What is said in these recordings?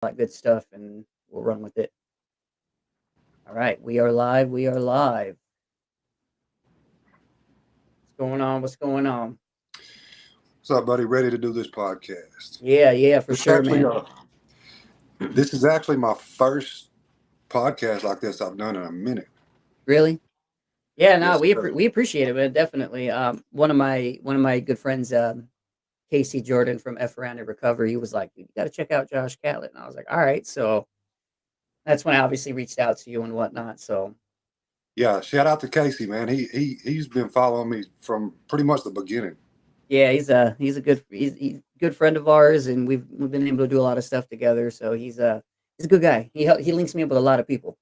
that good stuff, and we'll run with it. All right, we are live. We are live. What's going on? What's going on? What's up, buddy? Ready to do this podcast? Yeah, for It's sure, actually man. this is actually my first podcast like this I've done in a minute. Really? Yeah, no, Yes, we sir. we appreciate it, man. Definitely. One of my good friends, Casey Jordan from F Around and Recover, he was like, "You got to check out Josh Catlett," and I was like, "All right." So that's when I obviously reached out to you and whatnot. So Yeah, shout out to Casey, man. He's been following me from pretty much the beginning, yeah, he's a good friend of ours, and we've been able to do a lot of stuff together. So he's a good guy. He links me up with a lot of people.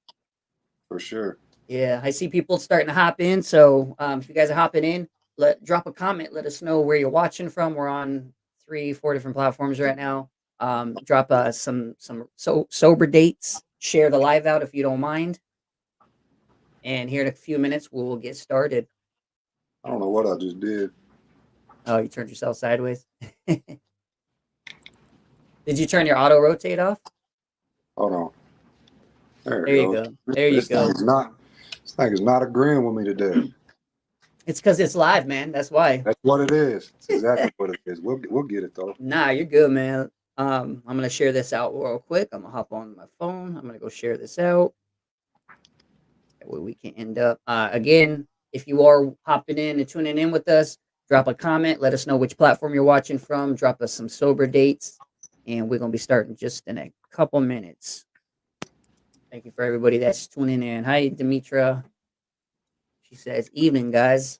for sure. Yeah, I see people starting to hop in. So if you guys are hopping in, drop a comment. Let us know where you're watching from. We're on 3, 4 different platforms right now. Drop some sober dates. Share the live out if you don't mind. And here in a few minutes, we'll get started. I don't know what I just did. Oh, you turned yourself sideways. Did you turn your auto rotate off? Hold on. There it There you goes. go. There you This thing go. is not this thing is not agreeing with me today. It's because it's live, man. That's why. That's what it is. It's exactly what it is. We'll get it though. Nah, you're good, man. I'm gonna share this out real quick. I'm gonna hop on my phone. I'm gonna go share this out. That way we can end up. Again, if you are hopping in and tuning in with us, drop a comment. Let us know which platform you're watching from. Drop us some sober dates, and we're gonna be starting just in a couple minutes. Thank you for everybody that's tuning in. Hi, Demetra. She says, "Evening, guys."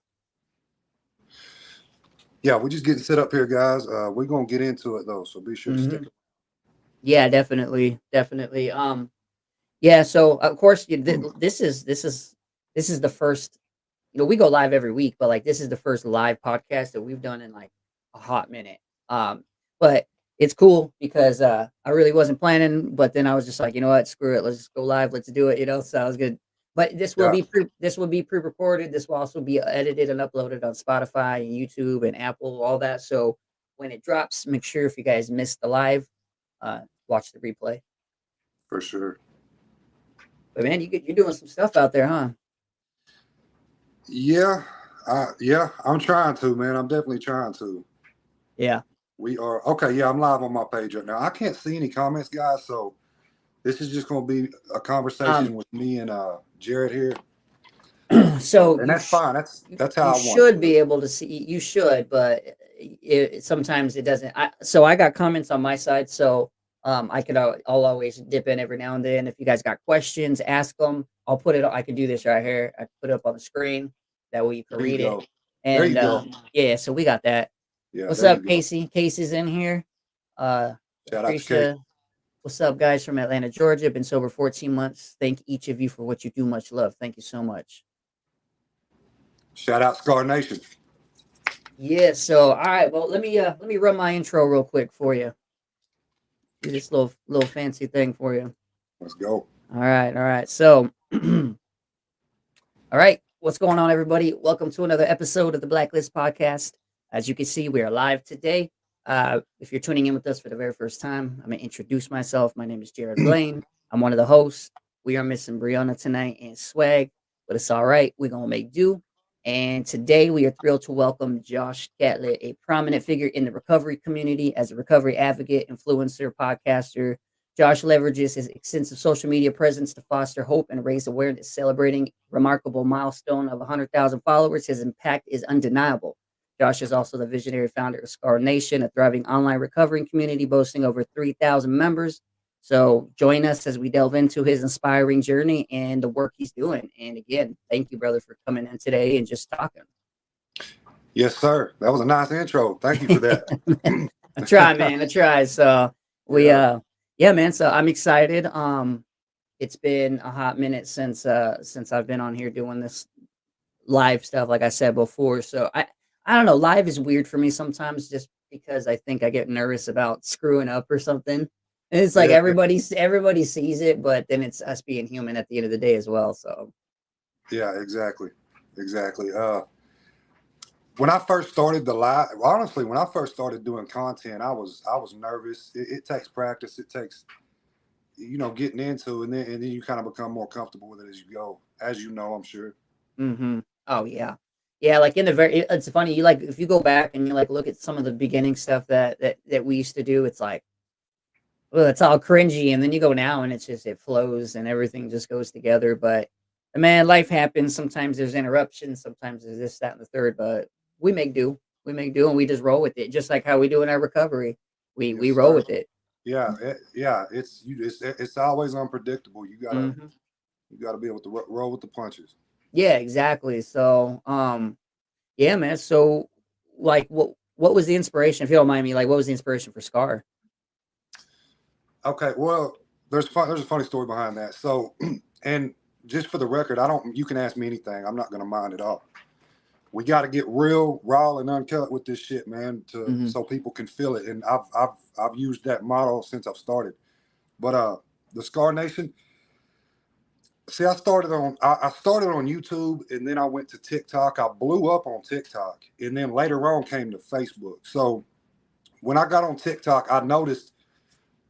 Yeah, we're just getting set up here, guys. We're gonna get into it though, so be sure to stick. Hmm. Yeah, definitely, definitely. Yeah, so of course this is the first. We go live every week, but like this is the first live podcast that we've done in like a hot minute. But it's cool because I really wasn't planning, but then I was just like, you know what, screw it, let's just go live, let's do it. Sounds good. But Yeah, this will be pre-recorded. This will also be edited and uploaded on Spotify and YouTube and Apple, all that. So when it drops, make sure if you guys missed the live, uh, watch the replay. for sure. But man, you're doing some stuff out there, huh? Yeah, yeah, I'm trying to, man. I'm definitely trying to. Yeah. We are okay. Yeah, I'm live on my page right now. I can't see any comments, guys. So this is just going to be a Um. conversation with me and Jared here. So And that's fine. That's how you I want it. should be able to see. You should, but sometimes it doesn't. I got comments on my side, so I'll always dip in every now and then. If you guys got questions, ask them. I'll put it. I can do this right here. I can put it up on the screen. That way you can There you read it. go. There And you go. yeah, so we got that. Yeah, What's there you up, go. Casey? Casey's in here. Uh, Shout out to Kate. Lucretia. What's up, guys from Atlanta, Georgia? Been sober 14 months. Thank each of you for what you do. Much love. Thank you so much. Shout out Scar Nation. Yeah, so all right, well let me run my intro real quick for you. Do this little fancy thing for you. Let's go. All right. So all right, what's going on, everybody? Welcome to another episode of the Blacklist Podcast. As you can see, we are live today. If you're tuning in with us for the very first time, I'm gonna introduce myself. My name is Jared Blaine. I'm one of the hosts. We are missing Brianna tonight and Swag, but it's all right. We're gonna make do. And today we are thrilled to welcome Josh Catlett, a prominent figure in the recovery community as a recovery advocate, influencer, podcaster. Josh leverages his extensive social media presence to foster hope and raise awareness. Celebrating remarkable milestone of 100,000 followers, his impact is undeniable. Josh is also the visionary founder of Scar Nation, a thriving online recovery community boasting over 3,000 members. So join us as we delve into his inspiring journey and the work he's doing. And again, thank you, brother, for coming in today and just talking. Yes, sir. That was a nice intro. Thank you for that. I try, man. I try. So we Yeah. yeah, man. So I'm excited. It's been a hot minute since I've been on here doing this live stuff, like I said before. So I don't know. Live is weird for me sometimes, just because I think I get nervous about screwing up or something. And it's like Yeah. everybody sees it, but then it's us being human at the end of the day as well. So Yeah, exactly. Exactly. When I first started the live, honestly, when I first started doing content, I was nervous. It takes practice. It takes getting into, and then you kind of become more comfortable with it as you go, as you know, I'm sure. Mhm. Oh, yeah. Yeah, like, in the very it's funny, you, like, if you go back and you, like, look at some of the beginning stuff that we used to do, it's like, well, it's all cringy, and then you go now and it's just it flows and everything just goes together, but, man, life happens, sometimes there's interruptions, sometimes there's this, that, and the third, but we make do. We make do, and we just roll with it, just like how we do in our recovery. We Yes, roll sir. with it. Yeah, yeah. It's always unpredictable. Mhm. You gotta be able to roll with the punches. Yeah, exactly, so, yeah, man, so, like, what was the inspiration, if you don't mind me, like, what was the inspiration for Scar? Okay, well, there's a funny story behind that. So, and just for the record, I don't. You can ask me anything. I'm not gonna mind at all. We got to get real, raw, and uncut with this shit, man, to Mhm, so people can feel it. And I've used that model since I've started. But the Scar Nation. See, I started on YouTube, and then I went to TikTok. I blew up on TikTok, and then later on came to Facebook. So when I got on TikTok, I noticed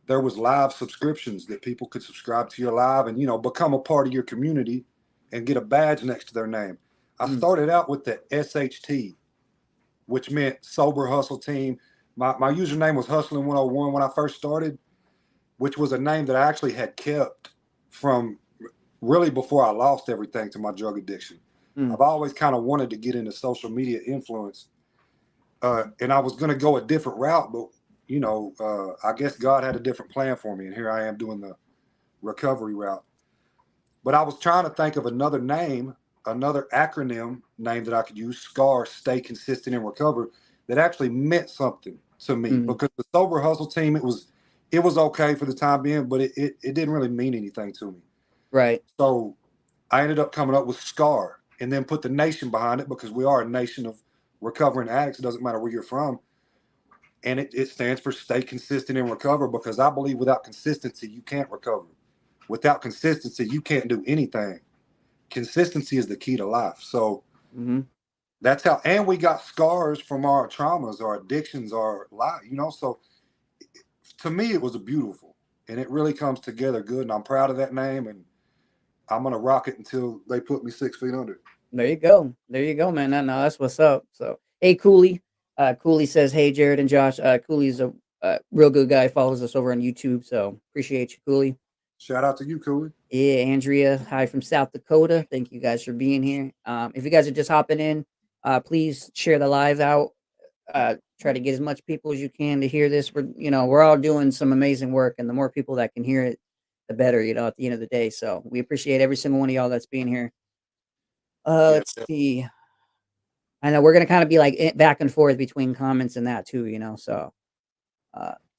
there was live subscriptions that people could subscribe to your live and become a part of your community and get a badge next to their name. I mm, started out with the SHT, which meant Sober Hustle Team. My username was Hustling 101 when I first started, which was a name that I actually had kept from really before I lost everything to my drug addiction. mm, I've always kind of wanted to get into social media influence, and I was going to go a different route, but I guess God had a different plan for me, and here I am doing the recovery route. But I was trying to think of another name, another acronym name that I could use, SCAR, Stay Consistent and Recover, that actually meant something to me. mhm, Because the Sober Hustle Team, it was okay for the time being, but it didn't really mean anything to me. right, So I ended up coming up with SCAR and then put the nation behind it because we are a nation of recovering addicts. It doesn't matter where you're from. And it stands for Stay Consistent and Recover, because I believe without consistency, you can't recover. Without consistency, you can't do anything. Consistency is the key to life. So mhm, that's how, and we got scars from our traumas, our addictions, our life. So to me, it was a beautiful, and it really comes together good. And I'm proud of that name, and I'm gonna rock it until they put me 6 feet under. there you go, man, no, that's what's up, so, hey, Cooley, Cooley says, "Hey, Jared and Josh," Cooley's a real good guy, follows us over on YouTube, so appreciate you, Cooley. Shout out to you, Cooley. Yeah, Andrea, hi from South Dakota. Thank you guys for being here. If you guys are just hopping in, please share the live out. Try to get as much people as you can to hear this. We're all doing some amazing work, and the more people that can hear it, the better. At the end of the day, so we appreciate every single one of y'all that's being here. Yeah, Let's see. I know we're gonna kind of be like back and forth between comments and that too. So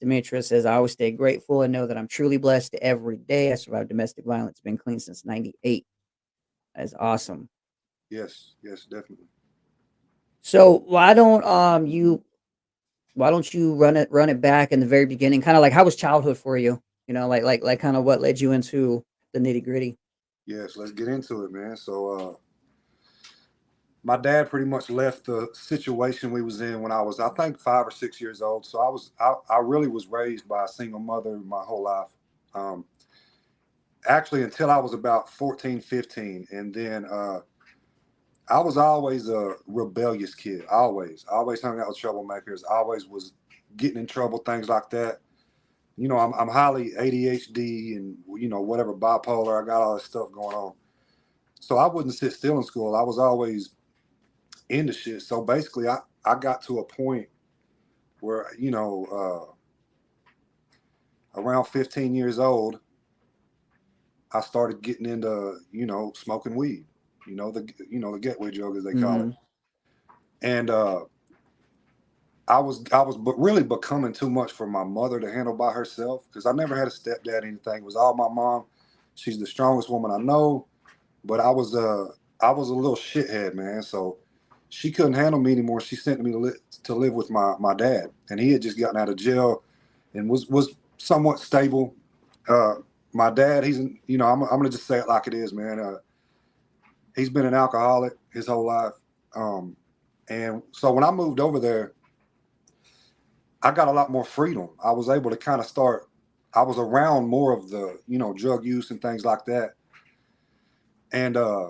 Demetrius says, "I always stay grateful and know that I'm truly blessed every day. I survived domestic violence, been clean since '98. That's awesome. yes, yes, definitely. So why don't you run it back in the very beginning? Kind of like how was childhood for you? Like kind of what led you into the nitty gritty. Yes, let's get into it, man. So, my dad pretty much left the situation we was in when I was, I think, 5 or 6 years old. So I really was raised by a single mother my whole life. Um, actually, until I was about 14, 15. And then I was always a rebellious kid. Always hung out with troublemakers. Always was getting in trouble, things like that. I'm highly ADHD and, whatever, bipolar. I got all this stuff going on. So I wouldn't sit still in school. I was always into shit. So basically, I got to a point where, around 15 years old, I started getting into, smoking weed, the gateway drug, as they call it. Mhm. And I was but really becoming too much for my mother to handle by herself, because I never had a stepdad or anything. It was all my mom. She's the strongest woman I know, but I was a little shithead, man. So she couldn't handle me anymore. She sent me to live with my dad, and he had just gotten out of jail and was somewhat stable. Uh, my dad, I'm gonna just say it like it is, man. He's been an alcoholic his whole life, um, and so when I moved over there, I got a lot more freedom. I was able to kind of start. I was around more of the, drug use and things like that. And I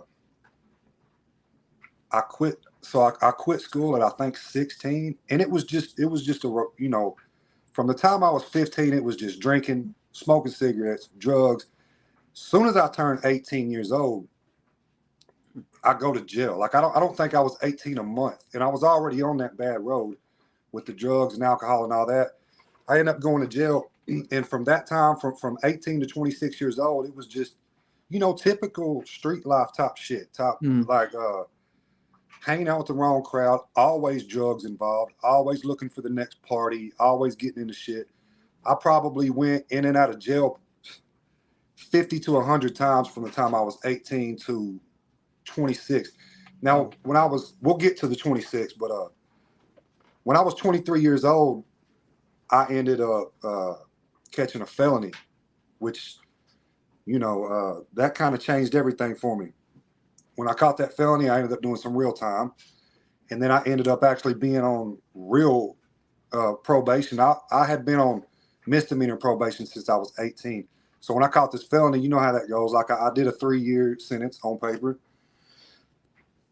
quit. So I quit school at, I think, 16. And it was just from the time I was 15, it was just drinking, smoking cigarettes, drugs. Soon as I turned 18 years old, I go to jail. Like I don't think I was 18 a month. And I was already on that bad road with the drugs and alcohol and all that. I ended up going to jail. And from that time, from 18 to 26 years old, it was just, typical street life top shit. Top Mm. like hanging out with the wrong crowd, always drugs involved, always looking for the next party, always getting into shit. I probably went in and out of jail 50 to 100 times from the time I was 18 to 26. Now, we'll get to the 26, but when I was 23 years old, I ended up catching a felony, which, that kind of changed everything for me. When I caught that felony, I ended up doing some real time. And then I ended up actually being on real probation. I had been on misdemeanor probation since I was 18. So when I caught this felony, you know how that goes. Like I did a 3-year sentence on paper.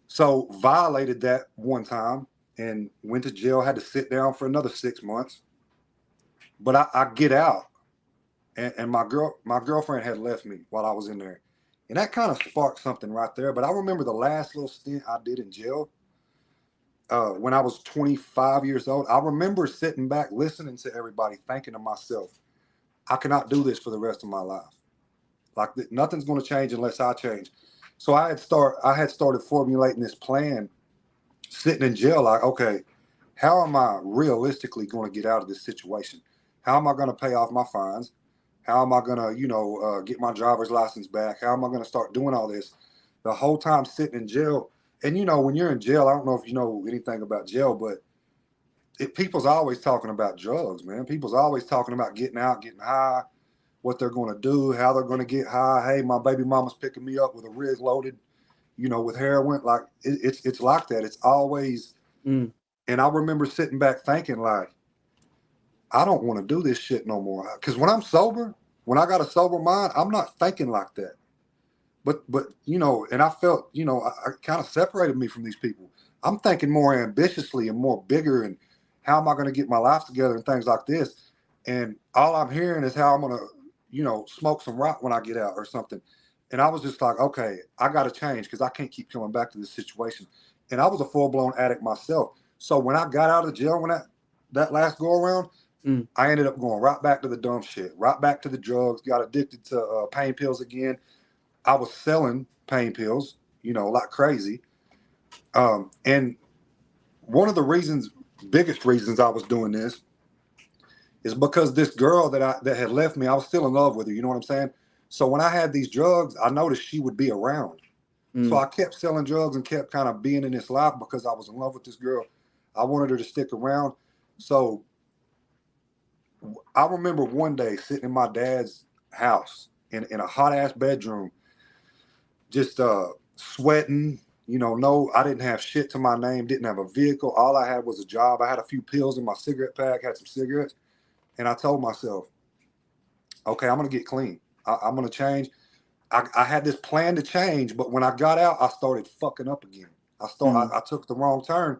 So violated that one time and went to jail, had to sit down for another 6 months. But I get out, and my girlfriend had left me while I was in there. And that kind of sparked something right there. But I remember the last little stint I did in jail when I was 25 years old. I remember sitting back, listening to everybody, thinking to myself, I cannot do this for the rest of my life. Like nothing's going to change unless I change. So I had started formulating this plan, sitting in jail. Like, okay, how am I realistically going to get out of this situation? How am I going to pay off my fines? How am I going to, get my driver's license back? How am I going to start doing all this? The whole time sitting in jail. And, when you're in jail, I don't know if you know anything about jail, but people's always talking about drugs, man. People's always talking about getting out, getting high, what they're going to do, how they're going to get high. Hey, my baby mama's picking me up with a rig loaded, with heroin. Like it's like that. It's always. Mm. And I remember sitting back thinking, like, I don't want to do this shit no more. Because when I'm sober, when I got a sober mind, I'm not thinking like that. But and I felt, I kind of separated me from these people. I'm thinking more ambitiously and more bigger, and how am I going to get my life together and things like this. And all I'm hearing is how I'm going to, smoke some rock when I get out or something. And I was just like, okay, I got to change because I can't keep coming back to this situation. And I was a full-blown addict myself. So when I got out of jail, when that last go around, I ended up going right back to the dumb shit, right back to the drugs, got addicted to pain pills again. I was selling pain pills, like crazy. And one of the biggest reasons I was doing this is because this girl that had left me, I was still in love with her. You know what I'm saying? So when I had these drugs, I noticed she would be around. So I kept selling drugs and kept kind of being in this life because I was in love with this girl. I wanted her to stick around. So I remember one day sitting in my dad's house in a hot ass bedroom, just sweating. No, I didn't have shit to my name, didn't have a vehicle. All I had was a job. I had a few pills in my cigarette pack, had some cigarettes. And I told myself, okay, I'm going to get clean. I'm going to change. I had this plan to change, but when I got out, I started fucking up again. I took the wrong turn,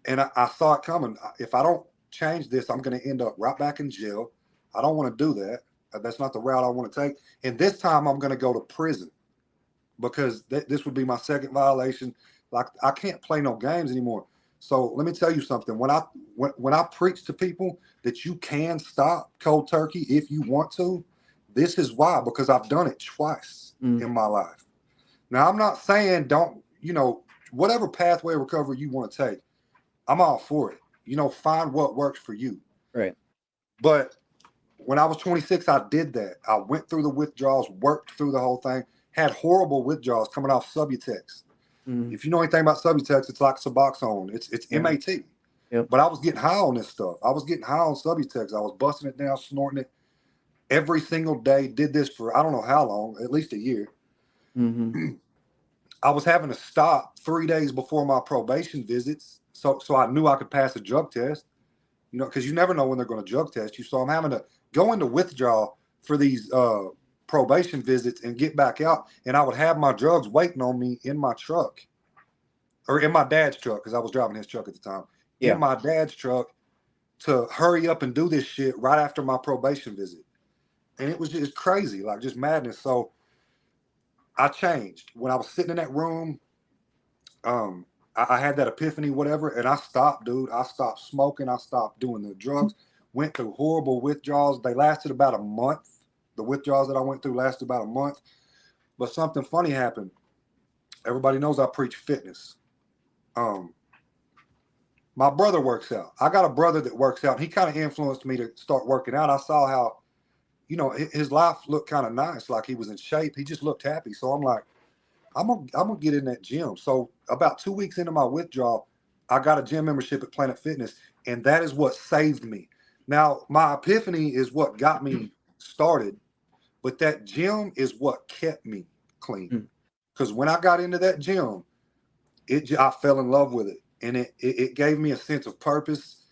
and I saw it coming. If I don't change this, I'm going to end up right back in jail. I don't want to do that. That's not the route I want to take. And this time I'm going to go to prison because this would be my second violation. Like I can't play no games anymore. So let me tell you something. When I preach to people that you can stop cold turkey if you want to, this is why, because I've done it twice in my life. Now I'm not saying don't, whatever pathway of recovery you want to take, I'm all for it. Find what works for you. Right. But when I was 26, I did that. I went through the withdrawals, worked through the whole thing, had horrible withdrawals coming off Subutex. If you know anything about Subutex, it's like Suboxone. It's MAT. Yep. But I was getting high on this stuff. I was getting high on Subutex. I was busting it down, snorting it every single day. Did this for I don't know how long, at least a year. I was having to stop 3 days before my probation visits, so I knew I could pass a drug test. Because you never know when they're going to drug test you. So I'm having to go into withdrawal for these probation visits and get back out, and I would have my drugs waiting on me in my truck, or in my dad's truck, because I was driving his truck at the time. Yeah. In my dad's truck to hurry up and do this shit right after my probation visit. And it was just crazy, like just madness. So I changed. When I was sitting in that room, I had that epiphany, whatever, and I stopped, dude. I stopped smoking. I stopped doing the drugs. Went through horrible withdrawals. They lasted about a month. The withdrawals that I went through lasted about a month. But something funny happened. Everybody knows I preach fitness. My brother works out. I got a brother that works out. He kind of influenced me to start working out. I saw how, his life looked kind of nice, like he was in shape. He just looked happy. So I'm like, I'm gonna get in that gym. So about 2 weeks into my withdrawal, I got a gym membership at Planet Fitness, and that is what saved me. Now, my epiphany is what got me started, but that gym is what kept me clean. Because when I got into that gym, I fell in love with it, and it gave me a sense of purpose.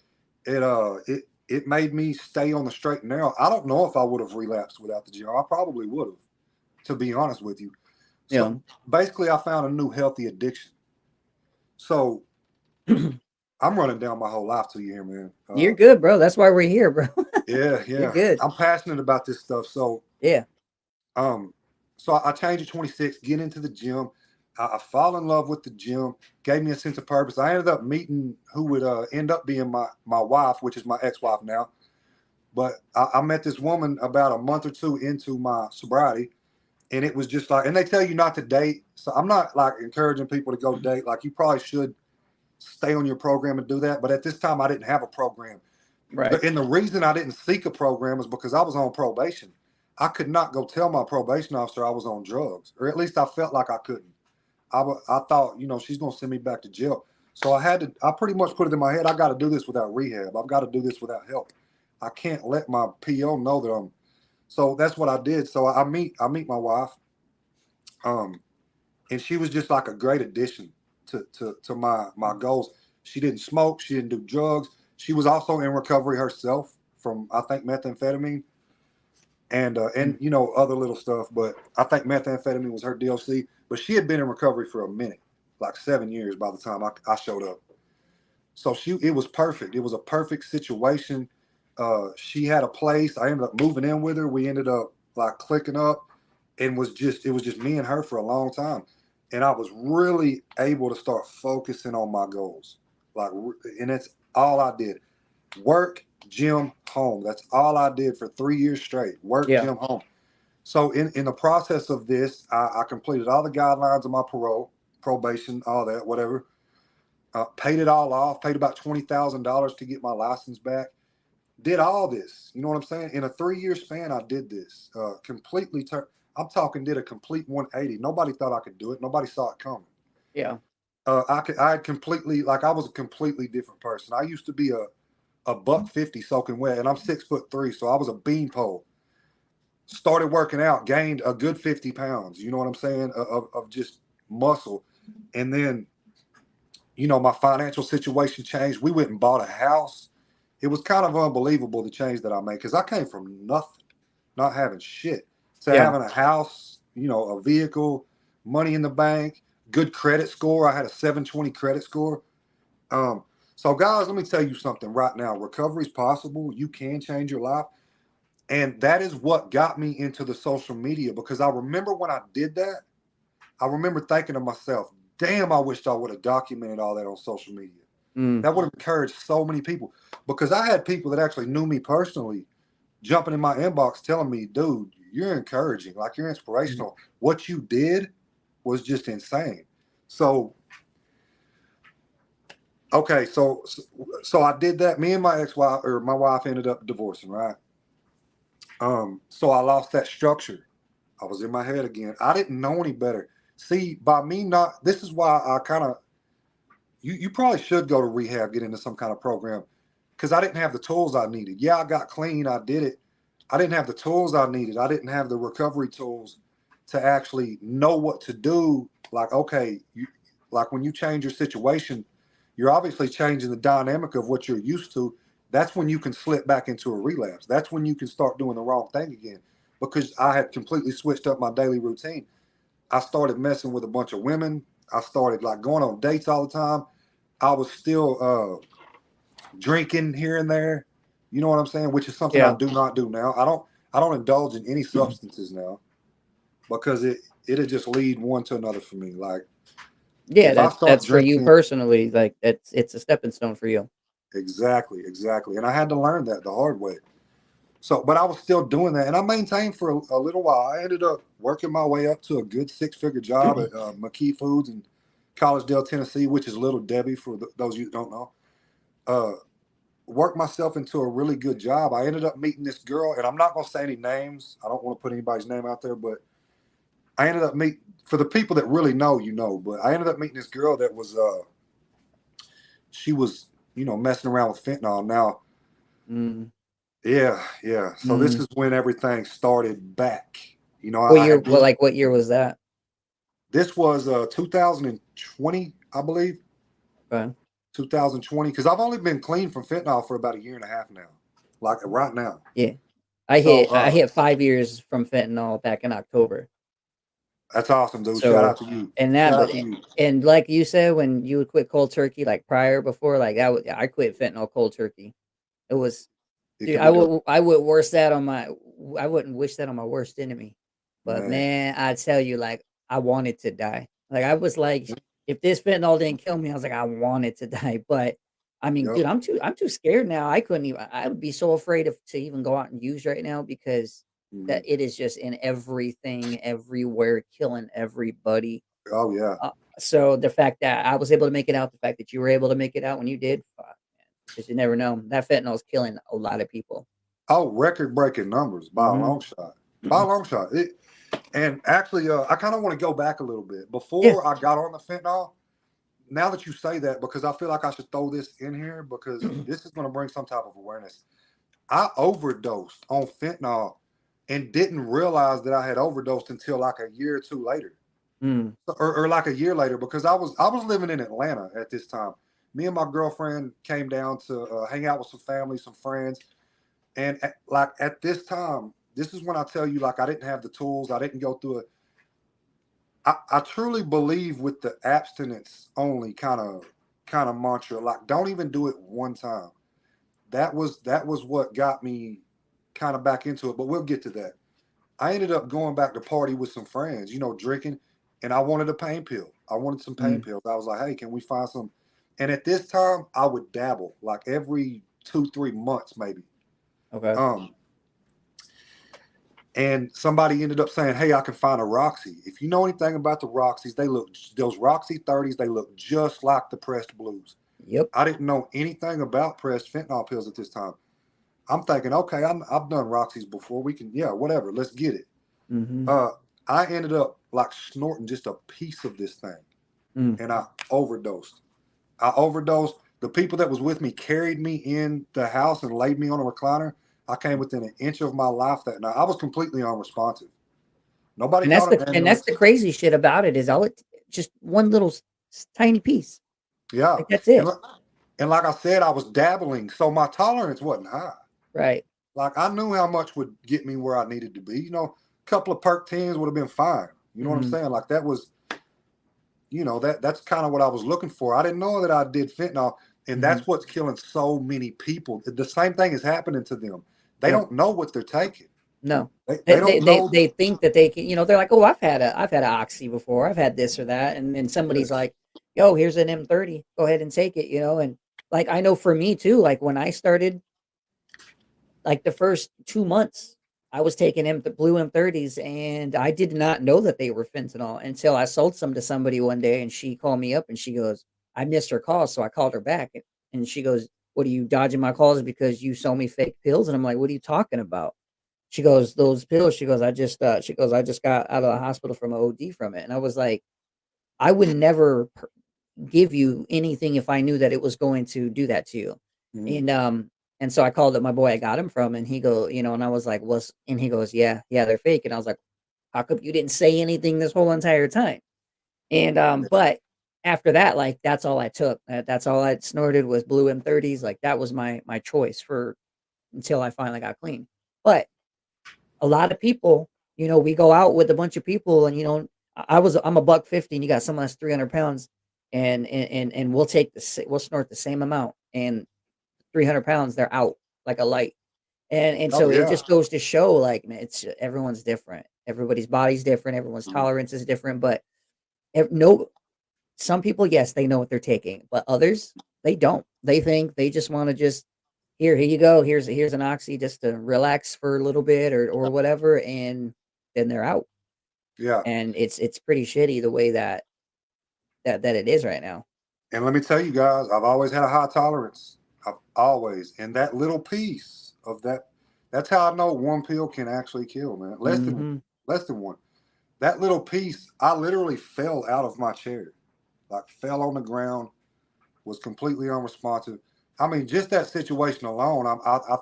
It made me stay on the straight and narrow. I don't know if I would have relapsed without the gym. I probably would have, to be honest with you. So basically, I found a new healthy addiction. So I'm running down my whole life to you here, man. You're good, bro. That's why we're here, bro. Yeah. You're good. I'm passionate about this stuff. So yeah. So I changed at 26, get into the gym. I fall in love with the gym. Gave me a sense of purpose. I ended up meeting who would end up being my wife, which is my ex-wife now. But I met this woman about a month or two into my sobriety. And it was just like, and they tell you not to date. So I'm not like encouraging people to go date. Like, you probably should stay on your program and do that. But at this time, I didn't have a program. Right. And the reason I didn't seek a program is because I was on probation. I could not go tell my probation officer I was on drugs, or at least I felt like I couldn't. I thought, she's going to send me back to jail. So I pretty much put it in my head, I got to do this without rehab. I've got to do this without help. I can't let my PO know that I'm. So that's what I did. So I meet my wife, and she was just like a great addition to my goals. She didn't smoke. She didn't do drugs. She was also in recovery herself from, I think, methamphetamine and other little stuff. But I think methamphetamine was her DLC. But she had been in recovery for a minute, like 7 years by the time I showed up. So it was perfect. It was a perfect situation. She had a place. I ended up moving in with her. We ended up like clicking up, and it was just me and her for a long time. And I was really able to start focusing on my goals. And that's all I did. Work, gym, home. That's all I did for 3 years straight. Work, gym, home. So in the process of this, I completed all the guidelines of my probation, all that, whatever. Paid it all off. Paid about $20,000 to get my license back. Did all this. You know what I'm saying? In a 3-year span, I did this. Completely. I'm talking did a complete 180. Nobody thought I could do it. Nobody saw it coming. Yeah. I was a completely different person. I used to be a $150 soaking wet, and I'm 6'3", so I was a beanpole. Started working out, gained a good 50 pounds, you know what I'm saying, of just muscle. And then, my financial situation changed. We went and bought a house. It was kind of unbelievable the change that I made, because I came from nothing, not having shit, to having a house, a vehicle, money in the bank, good credit score. I had a 720 credit score. So guys, let me tell you something right now. Recovery is possible. You can change your life. And that is what got me into the social media, because I remember when I did that, I remember thinking to myself, damn, I wished I would have documented all that on social media. That would have encouraged so many people, because I had people that actually knew me personally jumping in my inbox telling me, dude, you're encouraging, like you're inspirational. What you did was just insane. So, okay, so I did that. Me and my ex-wife, or my wife, ended up divorcing, right? So I lost that structure. I was in my head again. I didn't know any better. See, by me not, this is why I kind of, you probably should go to rehab, get into some kind of program, because I didn't have the tools I needed. Yeah, I got clean. I did it. I didn't have the tools I needed. I didn't have the recovery tools to actually know what to do. Like, okay, like when you change your situation, you're obviously changing the dynamic of what you're used to. that's when you can slip back into a relapse. That's when you can start doing the wrong thing again. Because I had completely switched up my daily routine. I started messing with a bunch of women. I started like going on dates all the time. I was still drinking here and there. You know what I'm saying? Which is something I Yeah. do not do now. I don't indulge in any substances now because it'll just lead one to another for me. Like Yeah, if I start that's for you drinking, personally. Like it's a stepping stone for you. exactly. And I had to learn that the hard way. So, but I was still doing that, and I maintained for a little while. I ended up working my way up to a good six-figure job at McKee Foods in Collegedale, Tennessee, which is Little Debbie for those of you who don't know. Uh, Worked myself into a really good job. I ended up meeting this girl, and I'm not gonna say any names. I don't want to put anybody's name out there, but I ended up meet for the people that really know, you know. But I ended up meeting this girl that was she was messing around with fentanyl. Now, Mm, yeah. So this mm. is when everything started back. What I year? had Well, been. like what year was that? This was 2020, I believe, Okay. 2020. Because I've only been clean from fentanyl for about a year and a half now, like right now. Yeah, So I hit 5 years from fentanyl back in October. that's awesome, dude. Shout So out to you. and that, Shout but out to you. and like you said, when you would quit cold turkey, like prior before, like that, I quit fentanyl cold turkey. It was, It dude, can be done, I would worse that on my, I wouldn't wish that on my worst enemy. But man. man, I tell you, like I wanted to die. Like I was like, if this fentanyl didn't kill me, I was like, I wanted to die. But I mean, Yep. dude, I'm too scared now. I couldn't even. I would be so afraid of to even go out and use right now because Mhm. that it is just in everything, everywhere, killing everybody. Oh yeah. Uh, so the fact that I was able to make it out, the fact that you were able to make it out when you did, fuck, man, because you never know. That fentanyl is killing a lot of people. Oh, record breaking numbers by a Hmm. long shot. By a long shot. And actually, I kind of want to go back a little bit Yeah. before I got on the fentanyl. Now that you say that, because I feel like I should throw this in here because this is going to bring some type of awareness. I overdosed on fentanyl and didn't realize that I had overdosed until like a year or two later, Mm. or like a year later, because I was living in Atlanta at this time. Me and my girlfriend came down to hang out with some family, some friends, and like at this time, this is when I tell you, like I didn't have the tools, I didn't go through it. I truly believe with the abstinence only kind of mantra, like don't even do it one time. That was what got me kind of back into it, but we'll get to that. I ended up going back to party with some friends, drinking, and I wanted a pain pill. I wanted some pain Mm. pills. I was like, hey, can we find some? And at this time, I would dabble like every 2, 3 months, maybe. Okay. Um, and somebody ended up saying, hey, I can find a Roxy. If you know anything about the Roxys, those Roxy 30s, they look just like the pressed blues. Yep. I didn't know anything about pressed fentanyl pills at this time. I'm thinking, okay, I've done Roxy's before. We can, yeah, whatever. Let's get it. Mhm. Uh, I ended up like snorting just a piece of this thing, Mm. and I overdosed. I overdosed. The people that was with me carried me in the house and laid me on a recliner. I came within an inch of my life that night. I was completely unresponsive. Nobody called an And that's ambulance. the crazy shit about it is all it just one little tiny piece. Yeah, Like that's and it. and like I said, I was dabbling, so my tolerance wasn't high. Right. Like I knew how much would get me where I needed to be. A couple of perk tens would have been fine. You know what I'm Mhm. saying? Like that was, that's kind of what I was looking for. I didn't know that I did fentanyl, and Mhm. that's what's killing so many people. The same thing is happening to them. They Yep. don't know what they're taking. No. They don't know. They think that they can, they're like, "Oh, I've had a Oxy before. I've had this or that." And then somebody's Yes. like, "Yo, here's an M30. Go ahead and take it," and like I know for me too, like when I started, like the first 2 months, I was taking blue M30s, and I did not know that they were fentanyl until I sold some to somebody one day, and she called me up and she goes, I missed her call, so I called her back, and she goes, "What are you dodging my calls because you sold me fake pills?" And I'm like, "What are you talking about?" She goes, "Those pills." She goes, "I just got out of the hospital from an OD from it." And I was like, I would never give you anything if I knew that it was going to do that to you. Mhm. And so I called up my boy I got him from, and he go, and I was like, "Was?" And he goes, "Yeah, they're fake." And I was like, "How come you didn't say anything this whole entire time?" And Yeah. but after that, like, that's all I took. That's all I snorted was blue M30s. Like, that was my choice for until I finally got clean. But a lot of people, we go out with a bunch of people, and I'm a buck 50, and you got someone that's 300 pounds, and we'll snort the same amount, and 300 pounds, they're out like a light. And Oh so it yeah. just goes to show, like, man, it's everyone's different. Everybody's body's different. Everyone's Mhm. tolerance is different. But no, some people, yes, they know what they're taking, but others, they don't. They think they just want to just here you go. Here's an oxy just to relax for a little bit or whatever, and then they're out. Yeah. And it's pretty shitty the way that it is right now. And let me tell you guys, I've always had a high tolerance. I've always, and that little piece of that, that's how I know one pill can actually kill, man. Hmm. Less than one. That little piece, I literally fell out of my chair, like fell on the ground, was completely unresponsive. I mean, just that situation alone, I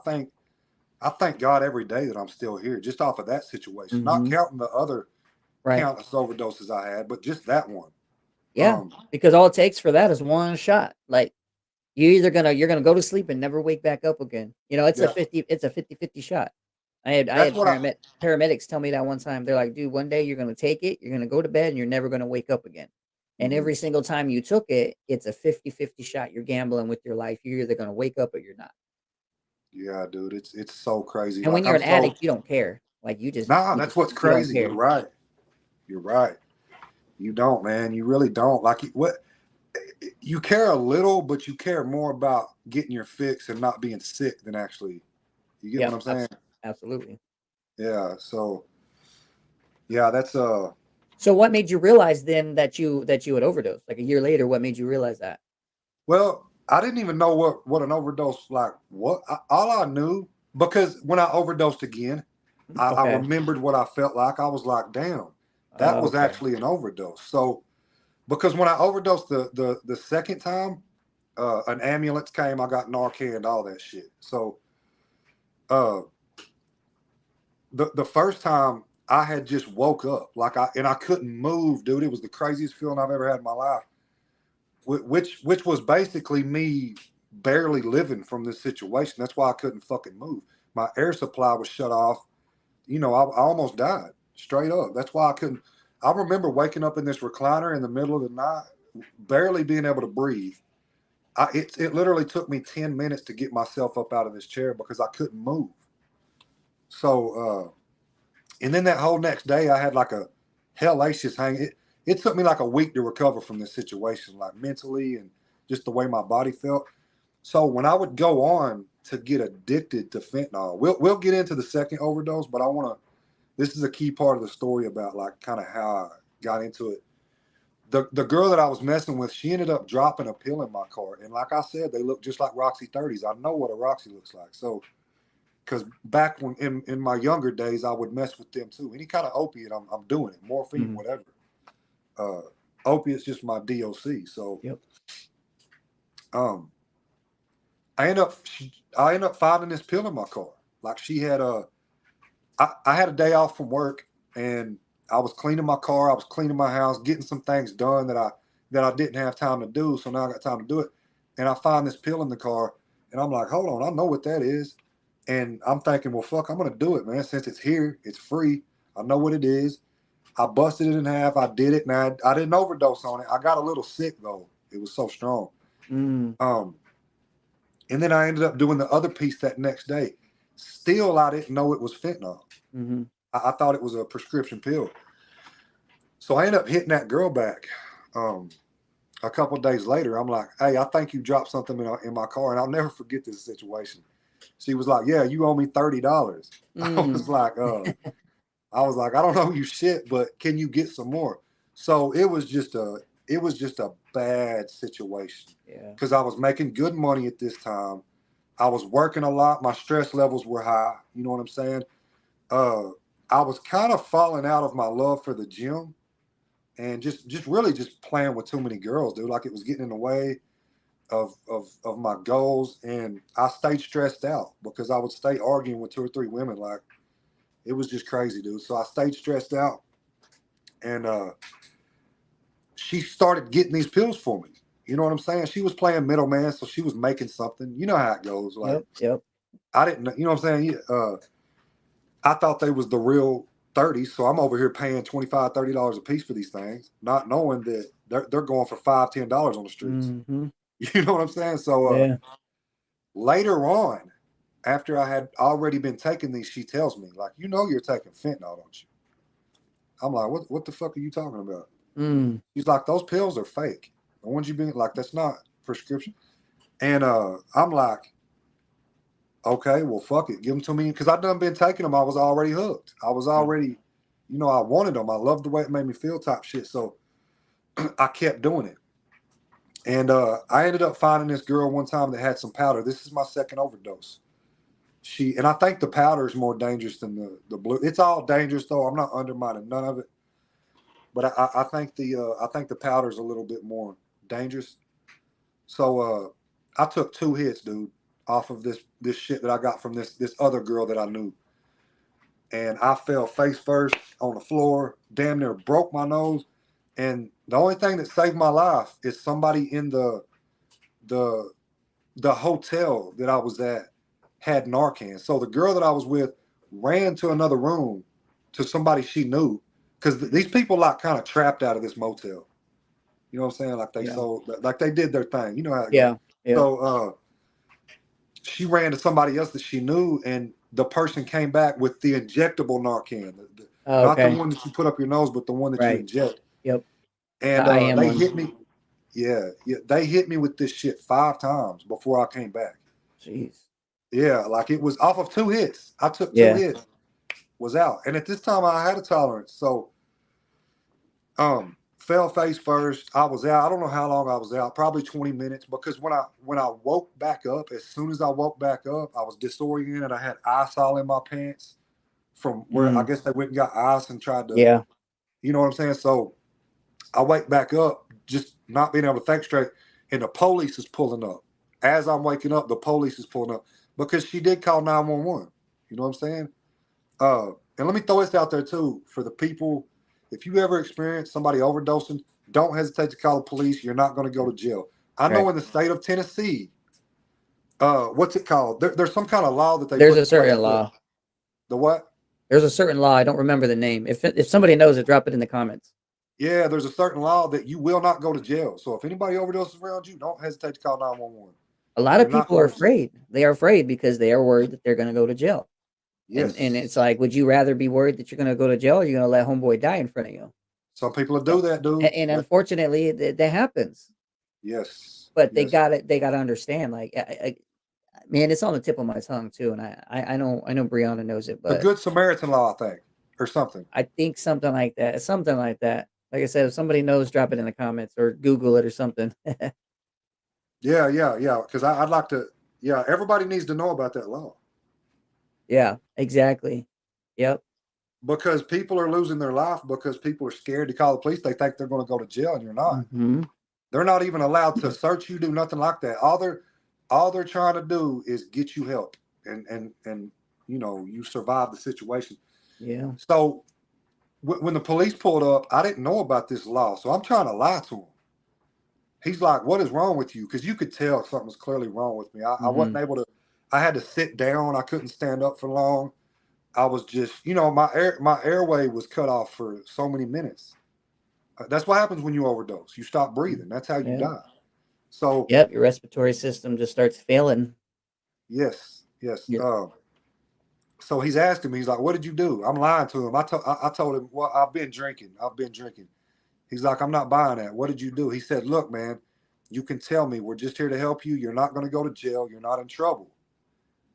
thank God every day that I'm still here, just off of that situation. Not Hmm. counting the other Right. countless overdoses I had, but just that one. Yeah. Um, Because all it takes for that is one shot. Like, you're gonna go to sleep and never wake back up again. yeah, It's a 50-50 shot. I had that's what I. paramedics tell me that one time. They're like, "Dude, one day you're gonna take it, you're gonna go to bed, and you're never gonna wake up again. And Mhm. every single time you took it, it's a 50-50 shot. You're gambling with your life. You're either gonna wake up or you're not. Yeah, dude, it's so crazy. And when Like you're I'm an so addict, you don't care. Like, nah. That's what's you don't crazy. You're care. right. You're right. You don't, man. You really don't. Like what you care a little, but you care more about getting your fix and not being sick than actually. You get what Yep, I'm saying? absolutely. Yeah. So yeah, that's So what made you realize then that you had overdosed? Like a year later, what made you realize that? well, I didn't even know what an overdose like. All I knew because when I overdosed again, I Okay. remembered what I felt like. I was like, damn, that was Okay. actually an overdose. So because when I overdosed the second time, an ambulance came. I got Narcan, all that shit. So uh, the first time I had just woke up I couldn't move, dude. It was the craziest feeling I've ever had in my life. Which was basically me barely living from this situation. That's why I couldn't fucking move. My air supply was shut off. I almost died straight up. That's why I couldn't. I remember waking up in this recliner in the middle of the night, barely being able to breathe. It literally took me 10 minutes to get myself up out of this chair because I couldn't move. So, and then that whole next day, I had like a hellacious hang. It took me like a week to recover from this situation, like mentally and just the way my body felt. So when I would go on to get addicted to fentanyl, we'll get into the second overdose, but I want to. This is a key part of the story about like kind of how I got into it. The girl that I was messing with, she ended up dropping a pill in my car, and like I said, they look just like Roxy 30s. I know what a Roxy looks like, so because back when in my younger days, I would mess with them too. Any kind of opiate, I'm doing it. Morphine, Mhm. whatever. Uh, Opiate's just my DOC. So Yep. um, I end up finding this pill in my car. Like she had I had a day off from work and I was cleaning my car. I was cleaning my house, getting some things done that I didn't have time to do. So now I got time to do it. And I find this pill in the car, and I'm like, hold on, I know what that is. And I'm thinking, well, fuck, I'm gonna do it, man. Since it's here, it's free. I know what it is. I busted it in half. I did it, and I didn't overdose on it. I got a little sick though. It was so strong. Mm. Um, and then I ended up doing the other piece that next day. Still, I didn't know it was fentanyl. Mhm. I thought it was a prescription pill. So I ended up hitting that girl back. Um, a couple of days later, I'm like, "Hey, I think you dropped something in my car," and I'll never forget this situation. She was like, "Yeah, you owe me $30." I Mm. was like, I don't know you shit, but can you get some more?" So it was just a bad situation Yeah. because I was making good money at this time. I was working a lot. My stress levels were high. You know what I'm saying? Uh, I was kind of falling out of my love for the gym and just really just playing with too many girls, dude. Like it was getting in the way of my goals, and I stayed stressed out because I would stay arguing with two or three women. Like it was just crazy, dude. So I stayed stressed out, and she started getting these pills for me. You know what I'm saying? She was playing middleman, so she was making something. You know how it goes. Like, Yep. I didn't know, you know what I'm saying? I thought they was the real 30s, so I'm over here paying $25, $30 a piece for these things, not knowing that they're going for $5, $10 on the streets. Mm-hmm. You know what I'm saying? So Yeah. later on, after I had already been taking these, she tells me, like, you know, you're taking fentanyl, don't you? I'm like, what the fuck are you talking about? Mm. She's like, those pills are fake. The ones you been like, that's not prescription. And I'm like, okay, well, fuck it, give them to me, because I done been taking them. I was already hooked. I was already, you know, I wanted them. I loved the way it made me feel, type shit. So I kept doing it. And I ended up finding this girl one time that had some powder. This is my second overdose. And I think the powder is more dangerous than the blue. It's all dangerous though. I'm not undermining none of it, but I think the powder is a little bit more dangerous. So I took 2 hits, dude, off of this shit that I got from this other girl that I knew, and I fell face first on the floor, damn near broke my nose. And the only thing that saved my life is somebody in the the hotel that I was at had Narcan. So the girl that I was with ran to another room to somebody she knew, because these people like kind of trapped out of this motel. You know what I'm saying? Like they sold, like they did their thing. You know how it goes. Yeah. So she ran to somebody else that she knew, and the person came back with the injectable Narcan, Oh, not the okay. one that you put up your nose, but the one that you Right. inject. Yep. And I am they one. hit me. Yeah, they hit me with this shit 5 times before I came back. Jeez. Yeah, like it was off of 2 hits. I took 2 hits, was out. And at this time I had a tolerance. So fell face first. I was out. I don't know how long I was out, probably 20 minutes, because when I woke back up, as soon as I woke back up, I was disoriented. I had ice all in my pants from where I guess they went and got ice and tried to, Yeah. you know what I'm saying? So I wake back up, just not being able to think straight, and the police is pulling up. As I'm waking up, the police is pulling up because she did call 911. You know what I'm saying? And let me throw this out there too for the people. If you ever experience somebody overdosing, don't hesitate to call the police. You're not going to go to jail. I know Right. in the state of Tennessee, what's it called? There's some kind of law that they There's put a in place. certain law. The what? There's a certain law. I don't remember the name. If somebody knows it, drop it in the comments. Yeah, there's a certain law that you will not go to jail. So if anybody overdoses around you, don't hesitate to call 911. A lot of You're not people are going to jail. afraid. They are afraid because they are worried that they're going to go to jail. And it's Yes. like, would you rather be worried that you're going to go to jail, or you're going to let homeboy die in front of you? Some people will So, do that, dude. and unfortunately, that happens. Yes. But Yes. they got to understand. Like, man, it's on the tip of my tongue too, and I know Brianna knows it, The but Good Samaritan law, I think, or something. I think something like that. Something like that. Like I said, if somebody knows, drop it in the comments or Google it or something. Yeah. Because I'd like to. Yeah, everybody needs to know about that law. Yeah, exactly. Yep. Because people are losing their life because people are scared to call the police. They think they're going to go to jail, and you're not. Mm-hmm. They're not even allowed to search you, do nothing like that. All they're trying to do is get you help, and you know, you survive the situation. Yeah. So when the police pulled up, I didn't know about this law, so I'm trying to lie to him. He's like, "What is wrong with you?" Because you could tell something was clearly wrong with me. I Mm-hmm. wasn't able to. I had to sit down. I couldn't stand up for long. I was just, you know, my airway was cut off for so many minutes. That's what happens when you overdose. You stop breathing. That's how you Yeah. die. So Yep. Your respiratory system just starts failing. yes. Yeah. So he's asking me. He's like, "What did you do?" I'm lying to him. I told him, "Well, I've been drinking. I've been drinking." He's like, "I'm not buying that. What did you do?" He said, "Look, man, you can tell me. We're just here to help you. You're not going to go to jail. You're not in trouble.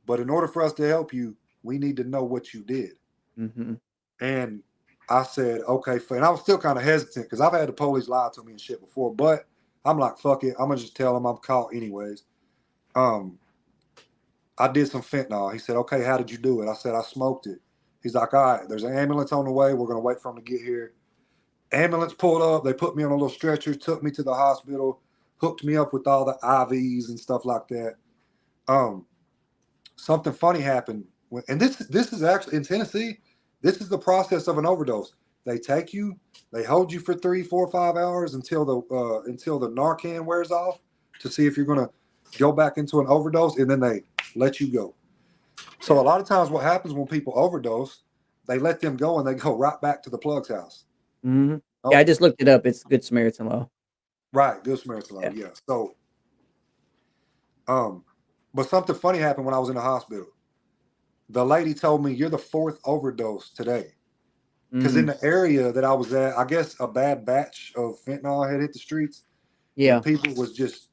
But in order for us to help you, we need to know what you did." Mm-hmm. And I said, "Okay." And I was still kind of hesitant because I've had the police lie to me and shit before. But I'm like, "Fuck it. I'm gonna just tell them I'm caught anyways." Um, I did some fentanyl. He said, "Okay, how did you do it?" I said, "I smoked it." He's like, "All right, there's an ambulance on the way. We're gonna wait for him to get here." Ambulance pulled up. They put me on a little stretcher, took me to the hospital, hooked me up with all the IVs and stuff like that. Um, Something funny happened, and this is actually in Tennessee. This is the process of an overdose. They take you, they hold you for 3, 4, 5 hours until the Narcan wears off to see if you're gonna go back into an overdose, and then they let you go. So a lot of times, what happens when people overdose, they let them go and they go right back to the plug's house. Mhm. Yeah, I Oh, just looked it up. It's Good Samaritan Law. right, Good Samaritan Law. Yeah. Yeah. So, um, but something funny happened when I was in the hospital. The lady told me, "You're the fourth overdose today." Because in Mhm. the area that I was at, I guess a bad batch of fentanyl had hit the streets, and Yeah. people was just.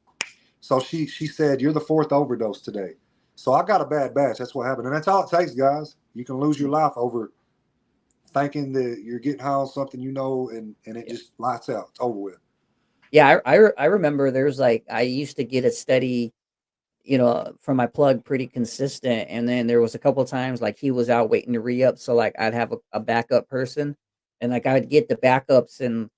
So she said, "You're the fourth overdose today." So I got a bad batch. That's what happened, and that's all it takes, guys. You can lose your life over thinking that you're getting high on something and it Yeah. just lights out. It's over with. Yeah, I remember there's like I used to get a steady, from my plug pretty consistent, and then there was a couple times like he was out waiting to re-up, so like I'd have a backup person, and like I would get the backups, and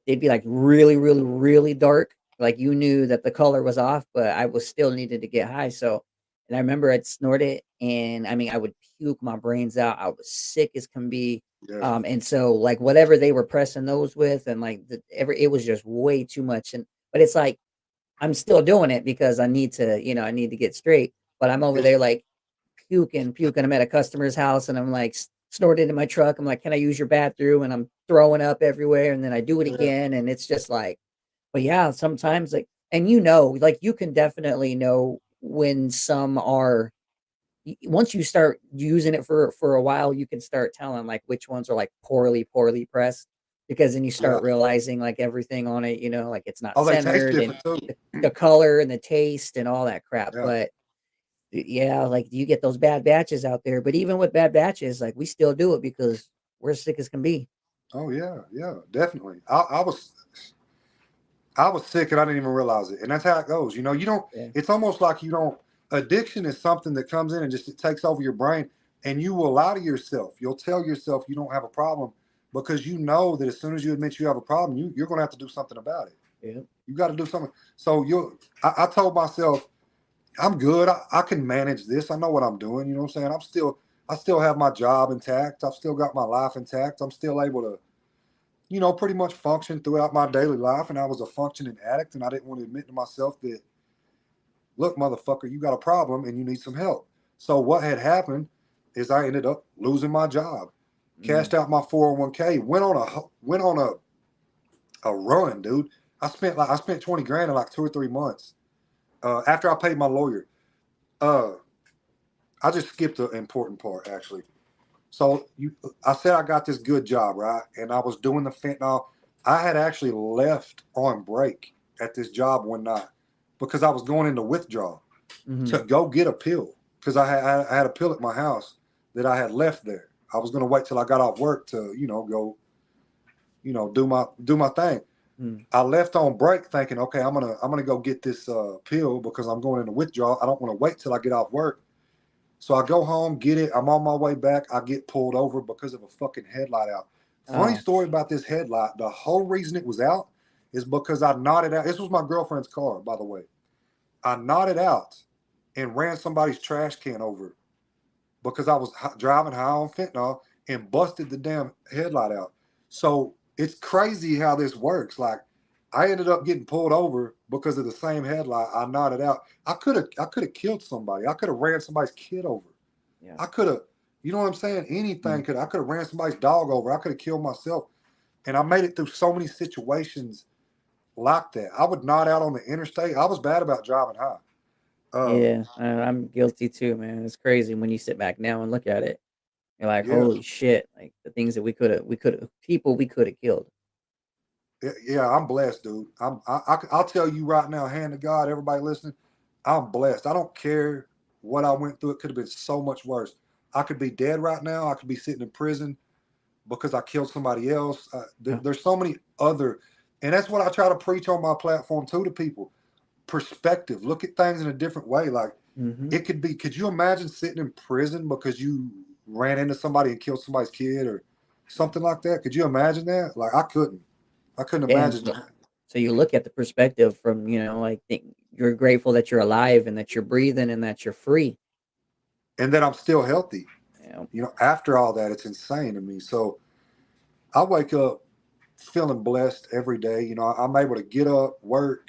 they'd be like really, really, really dark. Like you knew that the color was off, but I was still needed to get high. So, and I remember I'd snort it, and I mean, I would puke my brains out. I was sick as can be. Yeah. And so like whatever they were pressing those with, and like it was just way too much. And but it's like I'm still doing it because I need to get straight. But I'm over It's, there like puking. I'm at a customer's house and I'm like snorted in my truck. I'm like, can I use your bathroom? And I'm throwing up everywhere. And then I do it yeah. again. And it's just like, but yeah, sometimes like, and like you can definitely know when some are, once you start using it for a while, you can start telling like which ones are like poorly pressed because then you Yeah. start realizing like everything on it, like it's not Oh, they taste centered and different too. the color and the taste and all that crap. Yeah. But yeah, like you get those bad batches out there. But even with bad batches, like we still do it because we're sick as can be. Oh yeah. Yeah. Definitely. I was sick and I didn't even realize it. And that's how it goes. You don't. Yeah. It's almost like you don't. Addiction is something that comes in and just it takes over your brain, and you will lie to yourself. You'll tell yourself you don't have a problem because you know that as soon as you admit you have a problem, you're going to have to do something about it. Yeah. You got to do something. So I told myself I'm good. I can manage this. I know what I'm doing. You know what I'm saying? I still have my job intact. I've still got my life intact. I'm still able to, pretty much function throughout my daily life. And I was a functioning addict, and I didn't want to admit to myself that, look, motherfucker, you got a problem and you need some help. So what had happened is I ended up losing my job, Mm. cashed out my 401k, went on a run, dude. I spent 20 grand in like 2 or 3 months. After I paid my lawyer. Uh, I just skipped the important part actually. I said I got this good job, right? And I was doing the fentanyl. I had actually left on break at this job one night because I was going into withdrawal Hmm. to go get a pill because I had a pill at my house that I had left there. I was going to wait till I got off work to go do my thing. Mm. I left on break thinking, okay, I'm gonna go get this pill because I'm going into withdrawal. I don't want to wait till I get off work. So I go home, get it. I'm on my way back. I get pulled over because of a fucking headlight out. Funny Oh. story about this headlight. The whole reason it was out is because I nodded out. This was my girlfriend's car, by the way. I nodded out and ran somebody's trash can over because I was driving high on fentanyl and busted the damn headlight out. So it's crazy how this works. Like I ended up getting pulled over because of the same headlight. I nodded out. I could have killed somebody. I could have ran somebody's kid over. Yeah. I could have, you know what I'm saying? Mm. Anything could. I could have ran somebody's dog over. I could have killed myself. And I made it through so many situations like that. I would nod out on the interstate. I was bad about driving high. Uh, Yeah, I'm guilty too, man. It's crazy when you sit back now and look at it. You're like, yeah, holy shit! Like the things that people we could have killed. yeah. I'm blessed, dude. I'll tell you right now, hand to God, everybody listening, I'm blessed. I don't care what I went through. It could have been so much worse. I could be dead right now. I could be sitting in prison because I killed somebody else. Yeah. There's so many other, and that's what I try to preach on my platform too to people. Perspective. Look at things in a different way. Like Hmm. it could be. Could you imagine sitting in prison because you ran into somebody and killed somebody's kid or something like that? Could you imagine that? Like I couldn't. I couldn't Yeah. imagine that. So you look at the perspective from like you're grateful that you're alive and that you're breathing and that you're free. And that I'm still healthy. You know. After all that, it's insane to me. So I wake up feeling blessed every day. You know, I'm able to get up, work,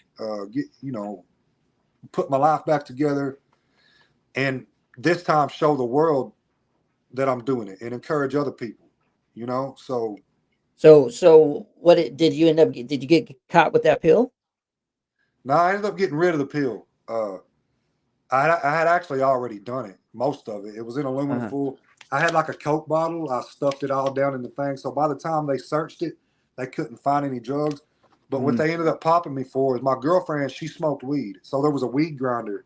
get, you know, put my life back together, and this time show the world that I'm doing it and encourage other people. You know, so So did you end up? Did you get caught with that pill? now I ended up getting rid of the pill. I had actually already done it, most of it. It was in aluminum Uh-huh. foil. I had like a Coke bottle. I stuffed it all down in the thing. So by the time they searched it, they couldn't find any drugs. But what Mhm. they ended up popping me for is my girlfriend, she smoked weed. So there was a weed grinder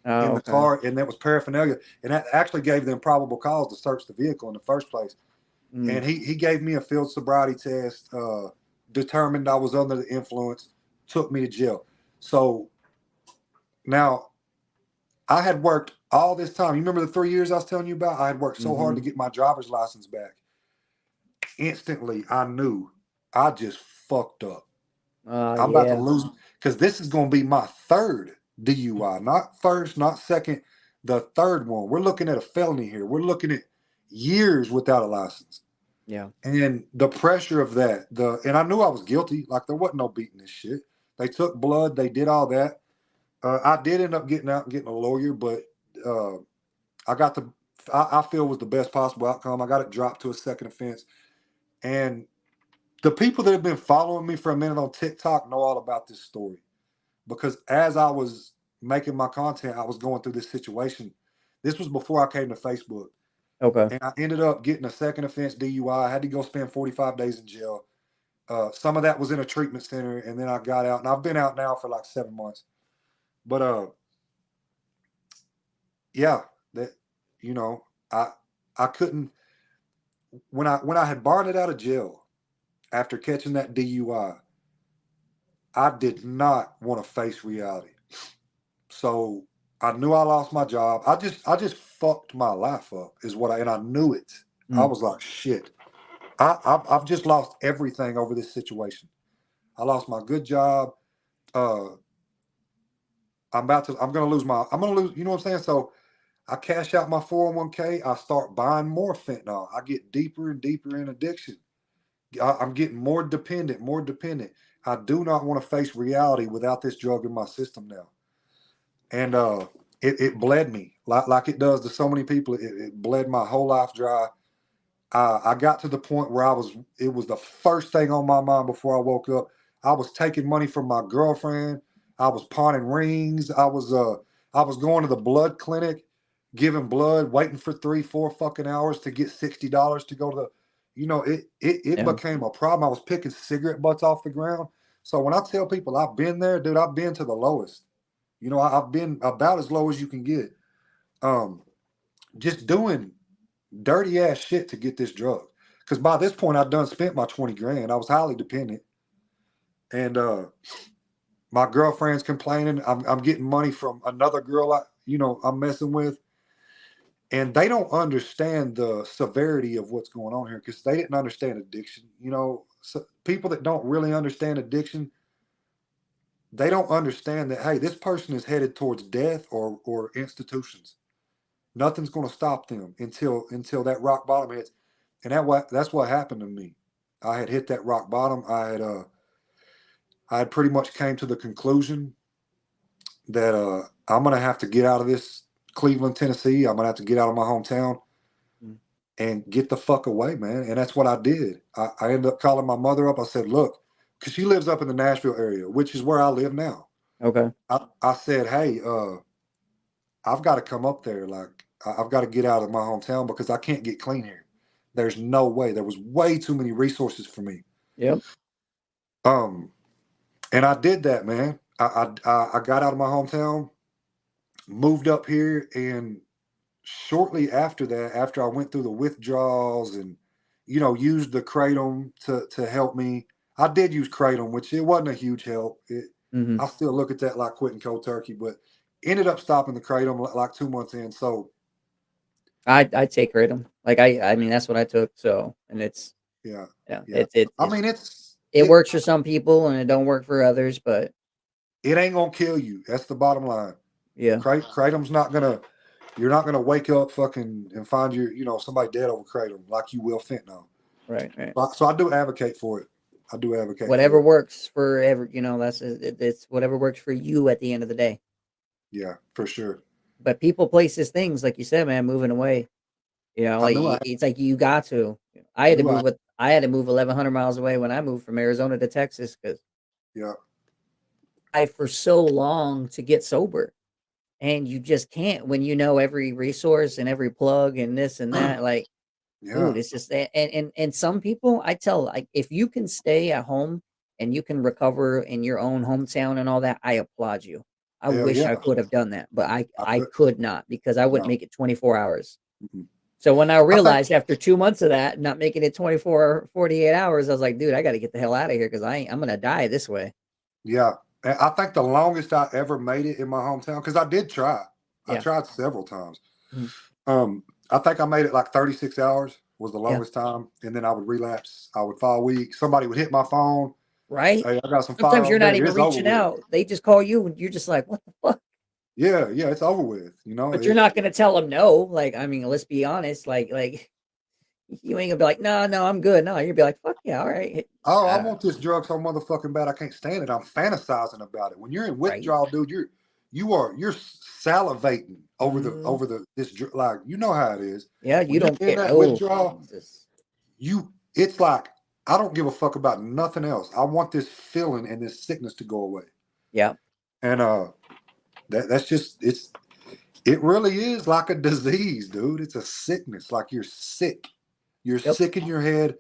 in Oh, the okay. car, and that was paraphernalia. And that actually gave them probable cause to search the vehicle in the first place. Mm. And he gave me a field sobriety test, determined I was under the influence, took me to jail. So now I had worked all this time. You remember the 3 years I was telling you about? I had worked so hard to Mhm. get my driver's license back. Instantly, I knew I just fucked up. I'm about to Yeah. lose because this is going to be my third DUI, not first, not second, the third one. We're looking at a felony here. We're looking at years without a license. Yeah. And the pressure of that, and I knew I was guilty. Like there wasn't no beating this shit. They took blood, they did all that. I did end up getting out and getting a lawyer, but uh, I got the I feel was the best possible outcome. I got it dropped to a second offense. And the people that have been following me for a minute on TikTok know all about this story. Because as I was making my content, I was going through this situation. This was before I came to Facebook. Okay. And I ended up getting a second offense DUI. I had to go spend 45 days in jail. Some of that was in a treatment center, and then I got out. And I've been out now for like 7 months. But yeah, that you know, I I couldn't when I had bonded out of jail after catching that DUI, I did not want to face reality. So I knew I lost my job. I just fucked my life up is what and I knew it. I Mm. was like, shit. I've just lost everything over this situation. I lost my good job. Uh, I'm gonna lose I'm gonna lose. You know what I'm saying? So I cash out my 401k. I start buying more fentanyl. I get deeper and deeper in addiction. I'm getting more dependent, more dependent. I do not want to face reality without this drug in my system now. And it bled me like it does to so many people. It bled my whole life dry. I got to the point where it was the first thing on my mind before I woke up. I was taking money from my girlfriend. I was pawning rings. I was going to the blood clinic, giving blood, waiting for 3, 4 fucking hours to get $60 to go to the, it Yeah. became a problem. I was picking cigarette butts off the ground. So when I tell people I've been there, dude, I've been to the lowest. I've been about as low as you can get. Um, just doing dirty ass shit to get this drug. Because by this point, I'd done spent my 20 grand. I was highly dependent. And my girlfriend's complaining. I'm getting money from another girl I'm messing with. And they don't understand the severity of what's going on here because they didn't understand addiction. So people that don't really understand addiction, they don't understand that, hey, this person is headed towards death or institutions. Nothing's going to stop them until that rock bottom hits, and that's what happened to me. I had hit that rock bottom. I had pretty much came to the conclusion that I'm going to have to get out of this Cleveland, Tennessee. I'm going to have to get out of my hometown Mm. and get the fuck away, man. And that's what I did. I ended up calling my mother up. I said, look, because she lives up in the Nashville area, which is where I live now. Okay. I said, hey, I've got to come up there. Like, I've got to get out of my hometown because I can't get clean here. There's no way. There was way too many resources for me. Yep. Um, and I did that, man. I got out of my hometown, moved up here, and shortly after that, after I went through the withdrawals and used the kratom to help me. I did use kratom, which it wasn't a huge help. Mhm. I still look at that like quitting cold turkey, but ended up stopping the kratom like 2 months in. So I take kratom. Like I mean that's what I took. So and it's yeah, yeah yeah. I mean, it works for some people and it don't work for others. But it ain't gonna kill you. That's the bottom line. yeah. Kratom's not gonna. You're not gonna wake up fucking and find somebody dead over kratom like you will fentanyl. Right, right. So I do advocate for it. I do advocate Whatever for it. works for every, it's whatever works for you at the end of the day. Yeah, for sure. But people, places, things like you said, man, moving away. I knew I It's like you got to. I had to knew I move. I had to move 1,100 miles away when I moved from Arizona to Texas because yeah. I for so long to get sober, and you just can't when you know every resource and every plug and this and that. Like, Yeah. dude, it's just that. And some people, I tell, like, if you can stay at home and you can recover in your own hometown and all that, I applaud you. I Hell wish yeah. I could have done that, but I I could could not because I wouldn't no. make it 24 hours. Mhm. So when I I think realized after 2 months of that, not making it 24 or 48 hours, I was like, dude, I got to get the hell out of here because I'm going to die this way. yeah. And I think the longest I ever made it in my hometown, because I did try. I Yeah. tried several times. Mhm. I think I made it like 36 hours was the Yeah. longest time. And then I would relapse. I would fall weak. Somebody would hit my phone. Right. Hey, I got some Sometimes fire you're on not deck. even It's over reaching with. out. They just call you and you're just like, what the fuck? Yeah, yeah, it's over with. But you're not going to tell them no. Like, I mean, let's be honest. Like you ain't gonna be like, no, no, I'm good. No, you'll be like, fuck yeah, all right. Oh, I Uh, want this drug so motherfucking bad I can't stand it. I'm fantasizing about it. When you're in right. withdrawal, dude, you're salivating over Mm, like you know how it is. yeah, you When you're don't in care. that Oh, withdrawal, Jesus. it's like I don't give a fuck about nothing else. I want this feeling and this sickness to go away. Yeah. And that's just it really is like a disease, dude. It's a sickness. Like you're sick. You're Yep. sick in your head,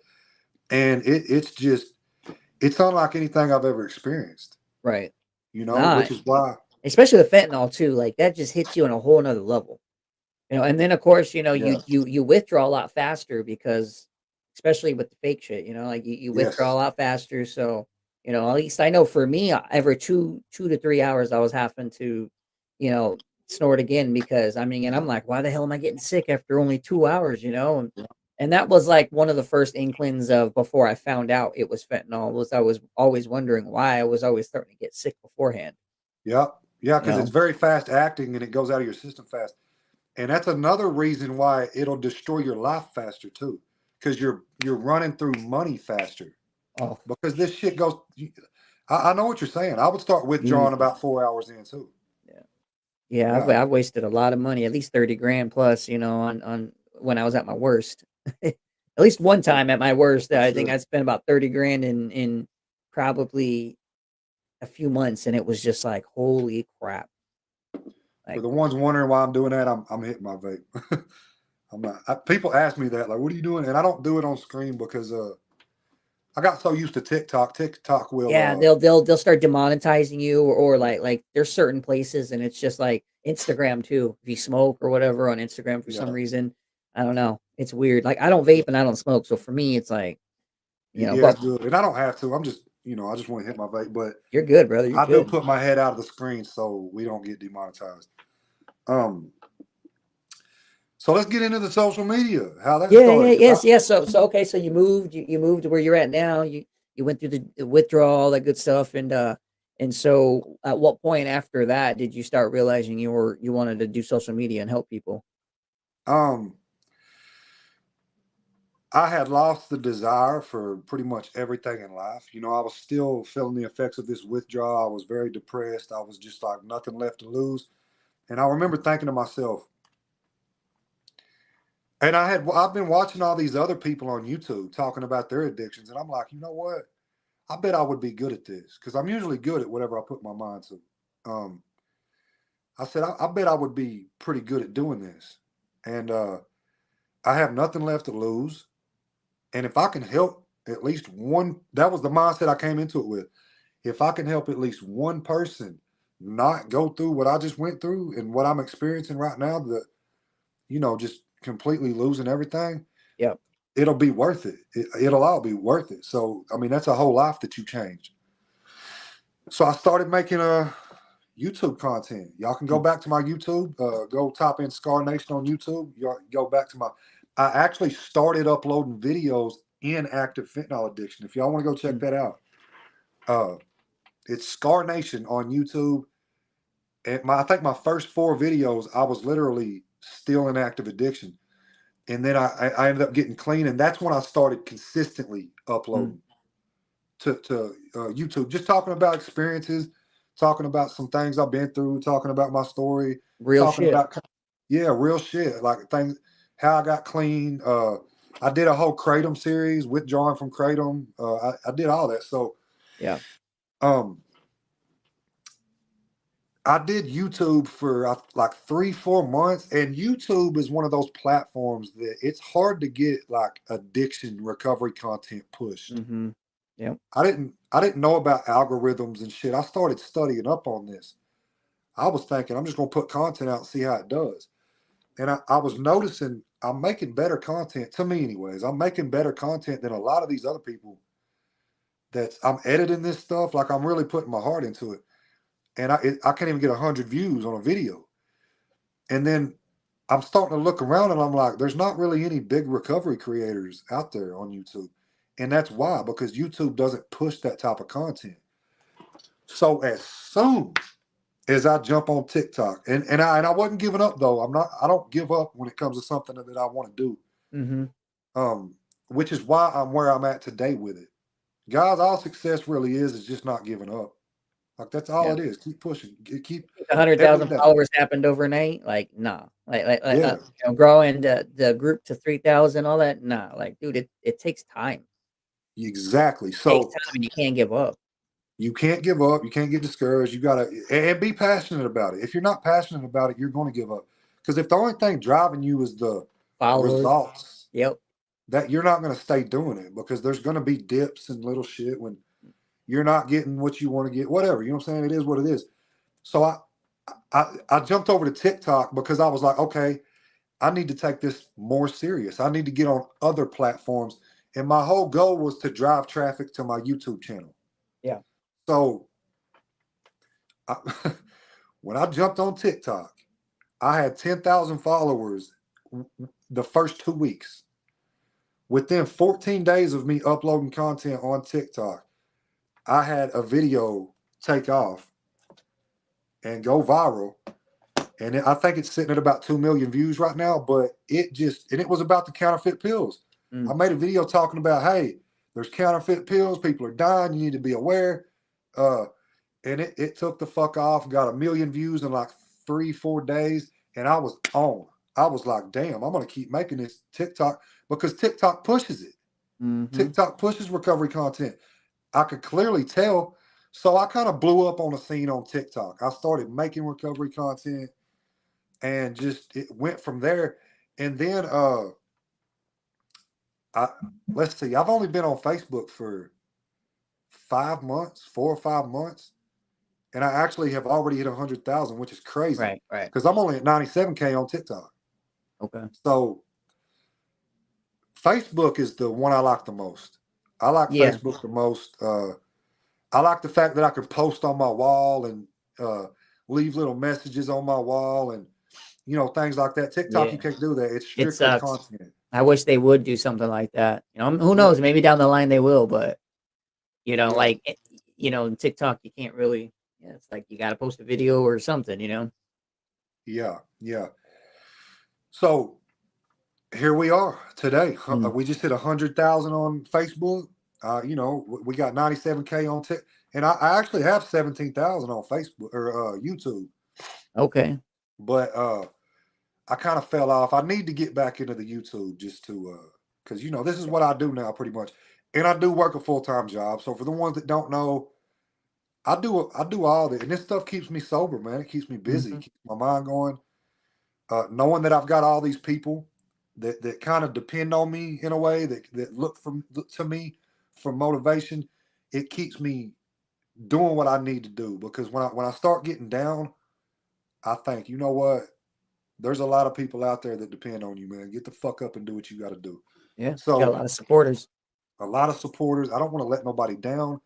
and it's unlike anything I've ever experienced. Right. Which Nah, is why, especially the fentanyl too. Like that just hits you on a whole nother level. And then of course, yeah, you withdraw a lot faster because especially with the fake shit, like you withdraw a yes, lot faster. So, at least I know for me, every 2 to 3 hours I was having to, you know, snort again because I mean, and I'm like, why the hell am I getting sick after only 2 hours, And that was like one of the first inklings of before I found out it was fentanyl was I was always wondering why I was always starting to get sick beforehand, yeah, yeah, you because it's know? very fast acting and it goes out of your system fast. And that's another reason why it'll destroy your life faster too, because you're running through money faster. Oh, Because this shit goes. I know what you're saying. I would start withdrawing Jesus. about 4 hours in too. Yeah. Yeah, Yeah, I've wasted a lot of money, at least 30 grand plus, on when I was at my worst. At least one for, time at my worst, for I think sure. I spent about 30 grand in probably a few months, and it was just like, holy crap. For Like, the ones wondering why I'm doing that, I'm hitting my vape. I'm not. People ask me that, like, "What are you doing?" And I don't do it on screen because I got so used to TikTok. TikTok will yeah, they'll start demonetizing you or like there's certain places and it's just like Instagram too. If you smoke or whatever on Instagram for some yeah, reason, I don't know. It's weird. Like I don't vape and I don't smoke, so for me it's like, yeah, but it's good. And I don't have to. I'm just I just want to hit my vape, but you're good, brother. You're I do good. put my head out of the screen so we don't get demonetized. Um, so let's get into the social media. How that Yeah, yeah, started? 'Cause yes, yes. So okay, so you moved to where you're at now. You went through the withdrawal, all that good stuff, and so at what point after that did you start realizing you wanted to do social media and help people? um, I had lost the desire for pretty much everything in life. I was still feeling the effects of this withdrawal. I was very depressed. I was just like nothing left to lose. And I remember thinking to myself, and I've been watching all these other people on YouTube talking about their addictions, and I'm like, you know what? I bet I would be good at this because I'm usually good at whatever I put my mind to. Um, I said, I bet I would be pretty good at doing this, and I have nothing left to lose. And if I can help at least one, that was the mindset I came into it with. If I can help at least one person not go through what I just went through and what I'm experiencing right now, just completely losing everything, Yep. it'll be worth it. It'll all be worth it. So, I mean, that's a whole life that you changed. So I started making YouTube content. Y'all can go Mm, back to my YouTube. Go type in Scar Nation on YouTube. Y'all go back to my. I actually started uploading videos in active fentanyl addiction. If y'all want to go check mm. that out, uh, it's Scar Nation on YouTube. And I think my first 4 videos, I was literally still in active addiction. And then I ended up getting clean, and that's when I started consistently Mm. uploading to YouTube, just talking about experiences, talking about some things I've been through, talking about my story, Real talking shit. about yeah, real shit, like things, how I got clean. I did a whole kratom series, withdrawing from kratom. I did all that. So Yeah. um, I did YouTube for like 3-4 months, and YouTube is one of those platforms that it's hard to get like addiction recovery content pushed. Mm-hmm. Yep. I didn't know about algorithms and shit. I started studying up on this. I was thinking I'm just gonna put content out and see how it does. And I was noticing I'm making better content, to me anyways. I'm making better content than a lot of these other people that's I'm editing this stuff, like I'm really putting my heart into it. And I can't even get 100 views on a video. And then I'm starting to look around and I'm like, there's not really any big recovery creators out there on YouTube. And that's why, because YouTube doesn't push that type of content. So as soon as I jump on TikTok, and I wasn't giving up though. I don't give up when it comes to something that I want to do. Mm-hmm. Um, which is why I'm where I'm at today with it. Guys, all success really is just not giving up. Like that's all Yeah. it is. Keep pushing. Keep A hundred every thousand day. followers happened overnight. Like, nah. Yeah, Growing the group to 3,000, all that. Nah. Like, dude, it takes time. exactly. It takes So time, and you can't give up. you can't give up. You can't get discouraged. You gotta and be passionate about it. If you're not passionate about it, you're going to give up. Because if the only thing driving you is the Followers. results, Yep. that you're not going to stay doing it, because there's going to be dips and little shit when you're not getting what you want to get. Whatever, you know what I'm saying? It is what it is. So I jumped over to TikTok because I was like, okay, I need to take this more serious. I need to get on other platforms, and my whole goal was to drive traffic to my YouTube channel. Yeah. So I, when I jumped on TikTok, I had 10,000 followers the first 2 weeks. Within 14 days of me uploading content on TikTok, I had a video take off and go viral. And I think it's sitting at about 2 million views right now, but it was about the counterfeit pills. I Mm. made a video talking about, hey, there's counterfeit pills. People are dying. You need to be aware. Uh, and it took the fuck off, got 1 million views in like 3-4 days. And I was on. I was like, damn, I'm going to keep making this TikTok because TikTok pushes it. Mm-hmm. TikTok pushes recovery content. I could clearly tell. So I kind of blew up on the scene on TikTok. I started making recovery content and just it went from there. And then I let's see, I've only been on Facebook for 5 months, 4 or 5 months, and I actually have already hit 100,000, which is crazy Right. Right. because I'm only at 97K on TikTok. Okay. So Facebook is the one I like the most. I like Yeah. Facebook the most. I like the fact that I can post on my wall and uh, leave little messages on my wall and things like that. TikTok, you Yeah. can't do that. It's It strictly sucks. content. I wish they would do something like that. Who Yeah, knows? Maybe down the line they will, but yeah, like in TikTok, you can't really. Yeah, it's like you got to post a video or something. yeah, yeah. So here we are today. Mm. We just hit 100,000 on Facebook. We got 97K on Tik, and I actually have 17,000 on Facebook or YouTube. Okay. But I kind of fell off. I need to get back into the YouTube just to because this is what I do now pretty much, and I do work a full-time job. So for the ones that don't know, I do all that, and this stuff keeps me sober, man. It keeps me busy, Hmm. keeps my mind going. Knowing that I've got all these people that kind of depend on me in a way that look to me for motivation, it keeps me doing what I need to do. Because when I start getting down, I think, you know what? There's a lot of people out there that depend on you, man. Get the fuck up and do what you got to do. Yeah, you got a So lot of supporters. a lot of supporters. I don't want to let nobody down.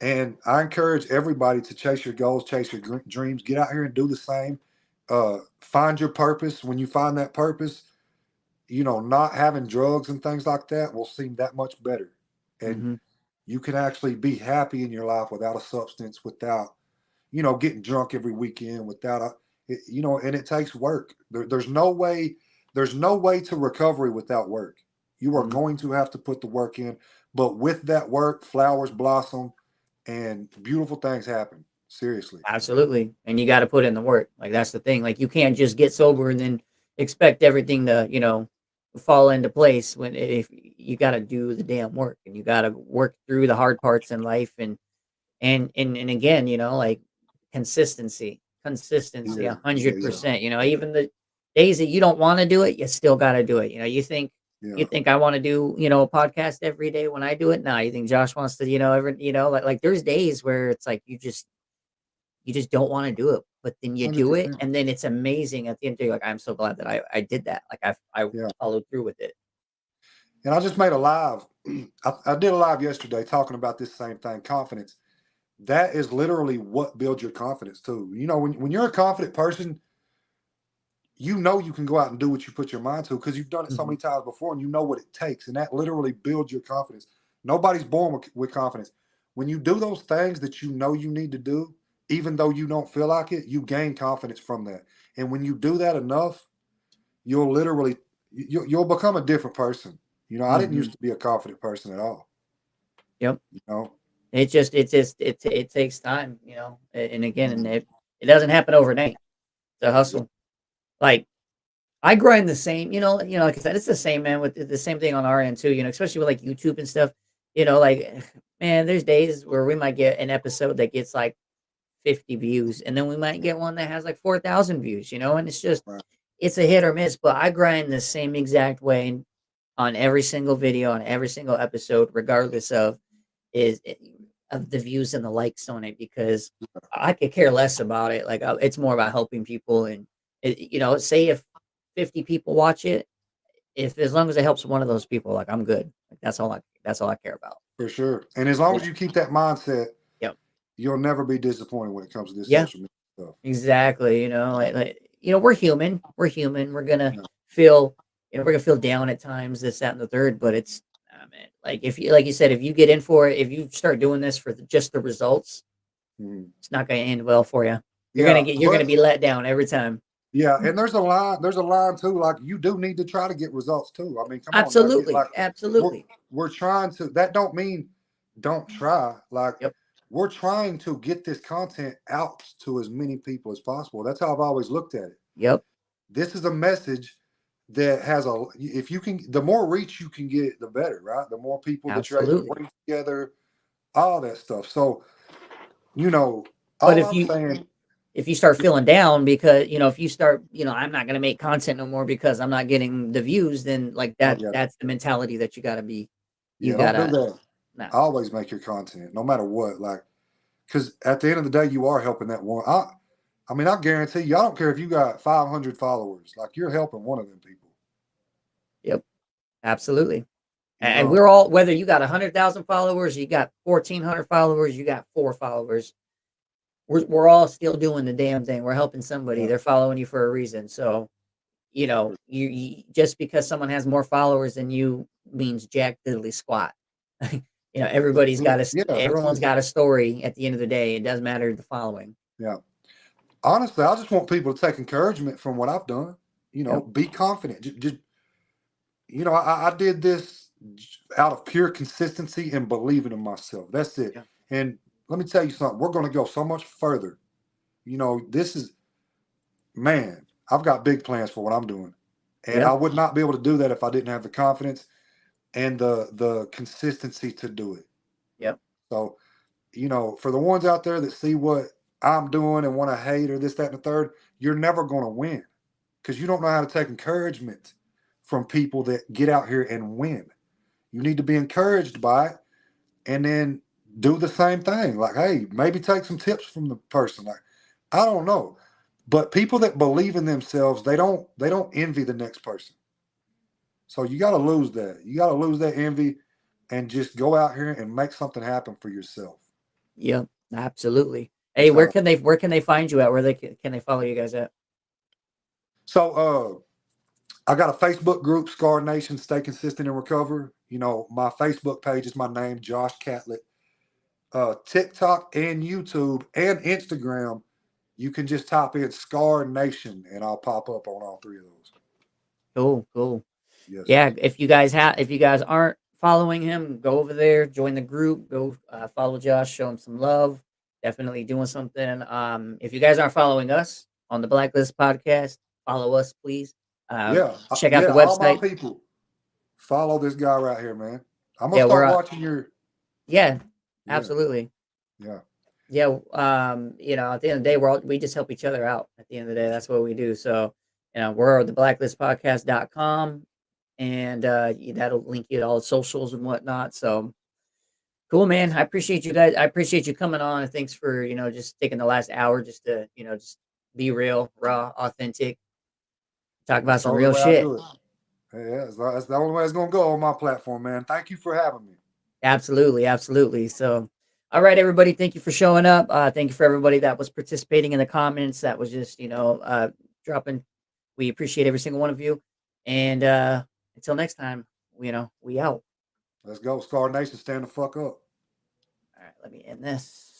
And I encourage everybody to chase your goals, chase your dreams, get out here and do the same. Find your purpose. When you find that purpose, not having drugs and things like that will seem that much better. And Hmm. you can actually be happy in your life without a substance, without, getting drunk every weekend, without and it takes work. There's no way there's no way to recovery without work. You are Mhm. going to have to put the work in, but with that work, flowers blossom and beautiful things happen. Seriously. Absolutely. And you got to put in the work. Like that's the thing. Like you can't just get sober and then expect everything to, fall into place when if you got to do the damn work and you got to work through the hard parts in life and again, like consistency, consistency, Yeah, yeah, yeah, 100%, even the days that you don't want to do it, you still got to do it. You yeah. think I want to do, a podcast every day when I do it. Nah, you think Josh wants to, like there's days where it's like you just don't want to do it, but then you do it, 100%. and then it's amazing at the end of the day. Like I'm so glad that I did that. Like I Yeah. followed through with it. And I just made a live. I did a live yesterday talking about this same thing, confidence. That is literally what builds your confidence too. When you're a confident person, you know you can go out and do what you put your mind to because you've done it so Hmm. many times before and you know what it takes. And that literally builds your confidence. Nobody's born with confidence. When you do those things that you know you need to do, even though you don't feel like it, you gain confidence from that. And when you do that enough, you'll literally you'll become a different person. I didn't Hmm. used to be a confident person at all. Yep. You know, It takes time, and again, and Mhm. it doesn't happen overnight. It's a Yeah, hustle. Like I grind the same, like I said, it's the same, man, with the same thing on our end too, especially with like YouTube and stuff. Like man, there's days where we might get an episode that gets like 50 views, and then we might get one that has like 4,000 views, and right, it's a hit or miss, but I grind the same exact way on every single video, on every single episode, regardless is of the views and the likes on it, because I could care less about it. Like it's more about helping people, and say if 50 people watch it, if as long as it helps one of those people, like I'm good. Like that's all I care about. for sure. And as long Yeah. as you keep that mindset, Yep. you'll never be disappointed when it comes to this Yeah. social media stuff. Exactly, we're human. We're human. Yeah. We're gonna feel down at times, this, that, and the third. But it's, man, like if you, like you said, if you get in for it, if you start doing this for just the results, Mhm. it's not gonna end well for you. Yeah, You're gonna but be let down every time. yeah, and there's a line too. Like you do need to try to get results too. I mean, come on now. Absolutely, Like we're absolutely. we're trying to. That don't mean don't try. Like Yep, we're trying to get this content out to as many people as possible. That's how I've always looked at it. yep, This is a message that has a. If you can, the more reach you can get, the better, right? The more people that you're able to absolutely. bring together, all that stuff. So you know, But all I'm saying. if you start feeling down because if you start, I'm not gonna make content no more because I'm not getting the views, then like Oh that yeah, that's the mentality that you gotta be. You yeah. Don't do gotta that. No. Always make your content, no matter what. Like, because at the end of the day, you are helping that one. I mean, I guarantee you. I don't care if you got 500 followers. Like, you're helping one of them people. Yep, absolutely. You And know. we're all, whether you got 100,000 followers, you got 1,400 followers, you got 4 followers, we're all still doing the damn thing. We're helping somebody. Yeah. They're following you for a reason. So, you just because someone has more followers than you means jack diddly squat. Yeah. That's Everyone's it. got a story at the end of the day. It doesn't matter the following. Yeah. Honestly, I just want people to take encouragement from what I've done. Yep. Be confident. Just I did this out of pure consistency and believing in myself. That's it. Yeah. And let me tell you something. We're going to go so much further. This is man, I've got big plans for what I'm doing. And I Yep. would not be able to do that if I didn't have the confidence and the consistency to do it. Yep. So, for the ones out there that see what I'm doing and want to hate or this, that, and the third, you're never going to win because you don't know how to take encouragement from people that get out here and win. You need to be encouraged by it and then do the same thing. Like, hey, maybe take some tips from the person. Like, I don't know. But people that believe in themselves, they don't envy the next person. So you got to lose that. You got to lose that envy and just go out here and make something happen for yourself. Yep. Absolutely. Hey, That's where how. can they find you at? Where can they follow you guys at? So I got a Facebook group, Scar Nation, Stay Consistent and Recover. My Facebook page is my name, Josh Catlett. TikTok and YouTube and Instagram, you can just type in Scar Nation and I'll pop up on all three of those. Cool, cool. Yes, Yeah, sir. if you guys aren't following him, go over there, join the group, go follow Josh, show him some love. Definitely doing something. If you guys aren't following us on the Blacklist podcast, follow us, please. Yeah, Check out yeah. the All my website. people, follow this guy right here, man. I'm gonna Yeah, we're start watching your. yeah, Yeah, absolutely. yeah. Yeah, at the end of the day, we just help each other out. At the end of the day, that's what we do. So, we're the blacklistpodcast.com, and that'll link you to all the socials and whatnot. So cool, man. I appreciate you guys. I appreciate you coming on. And thanks for just taking the last hour just to just be real, raw, authentic, talk about That's the some only real way I shit. do it. Yeah, that's the only way it's gonna go on my platform, man. Thank you for having me. Absolutely, absolutely. So, all right, everybody, thank you for showing up. Thank you for everybody that was participating in the comments. That was just dropping. We appreciate every single one of you. And until next time, we out. Let's go, Star Nation. Stand the fuck up. All right, let me end this.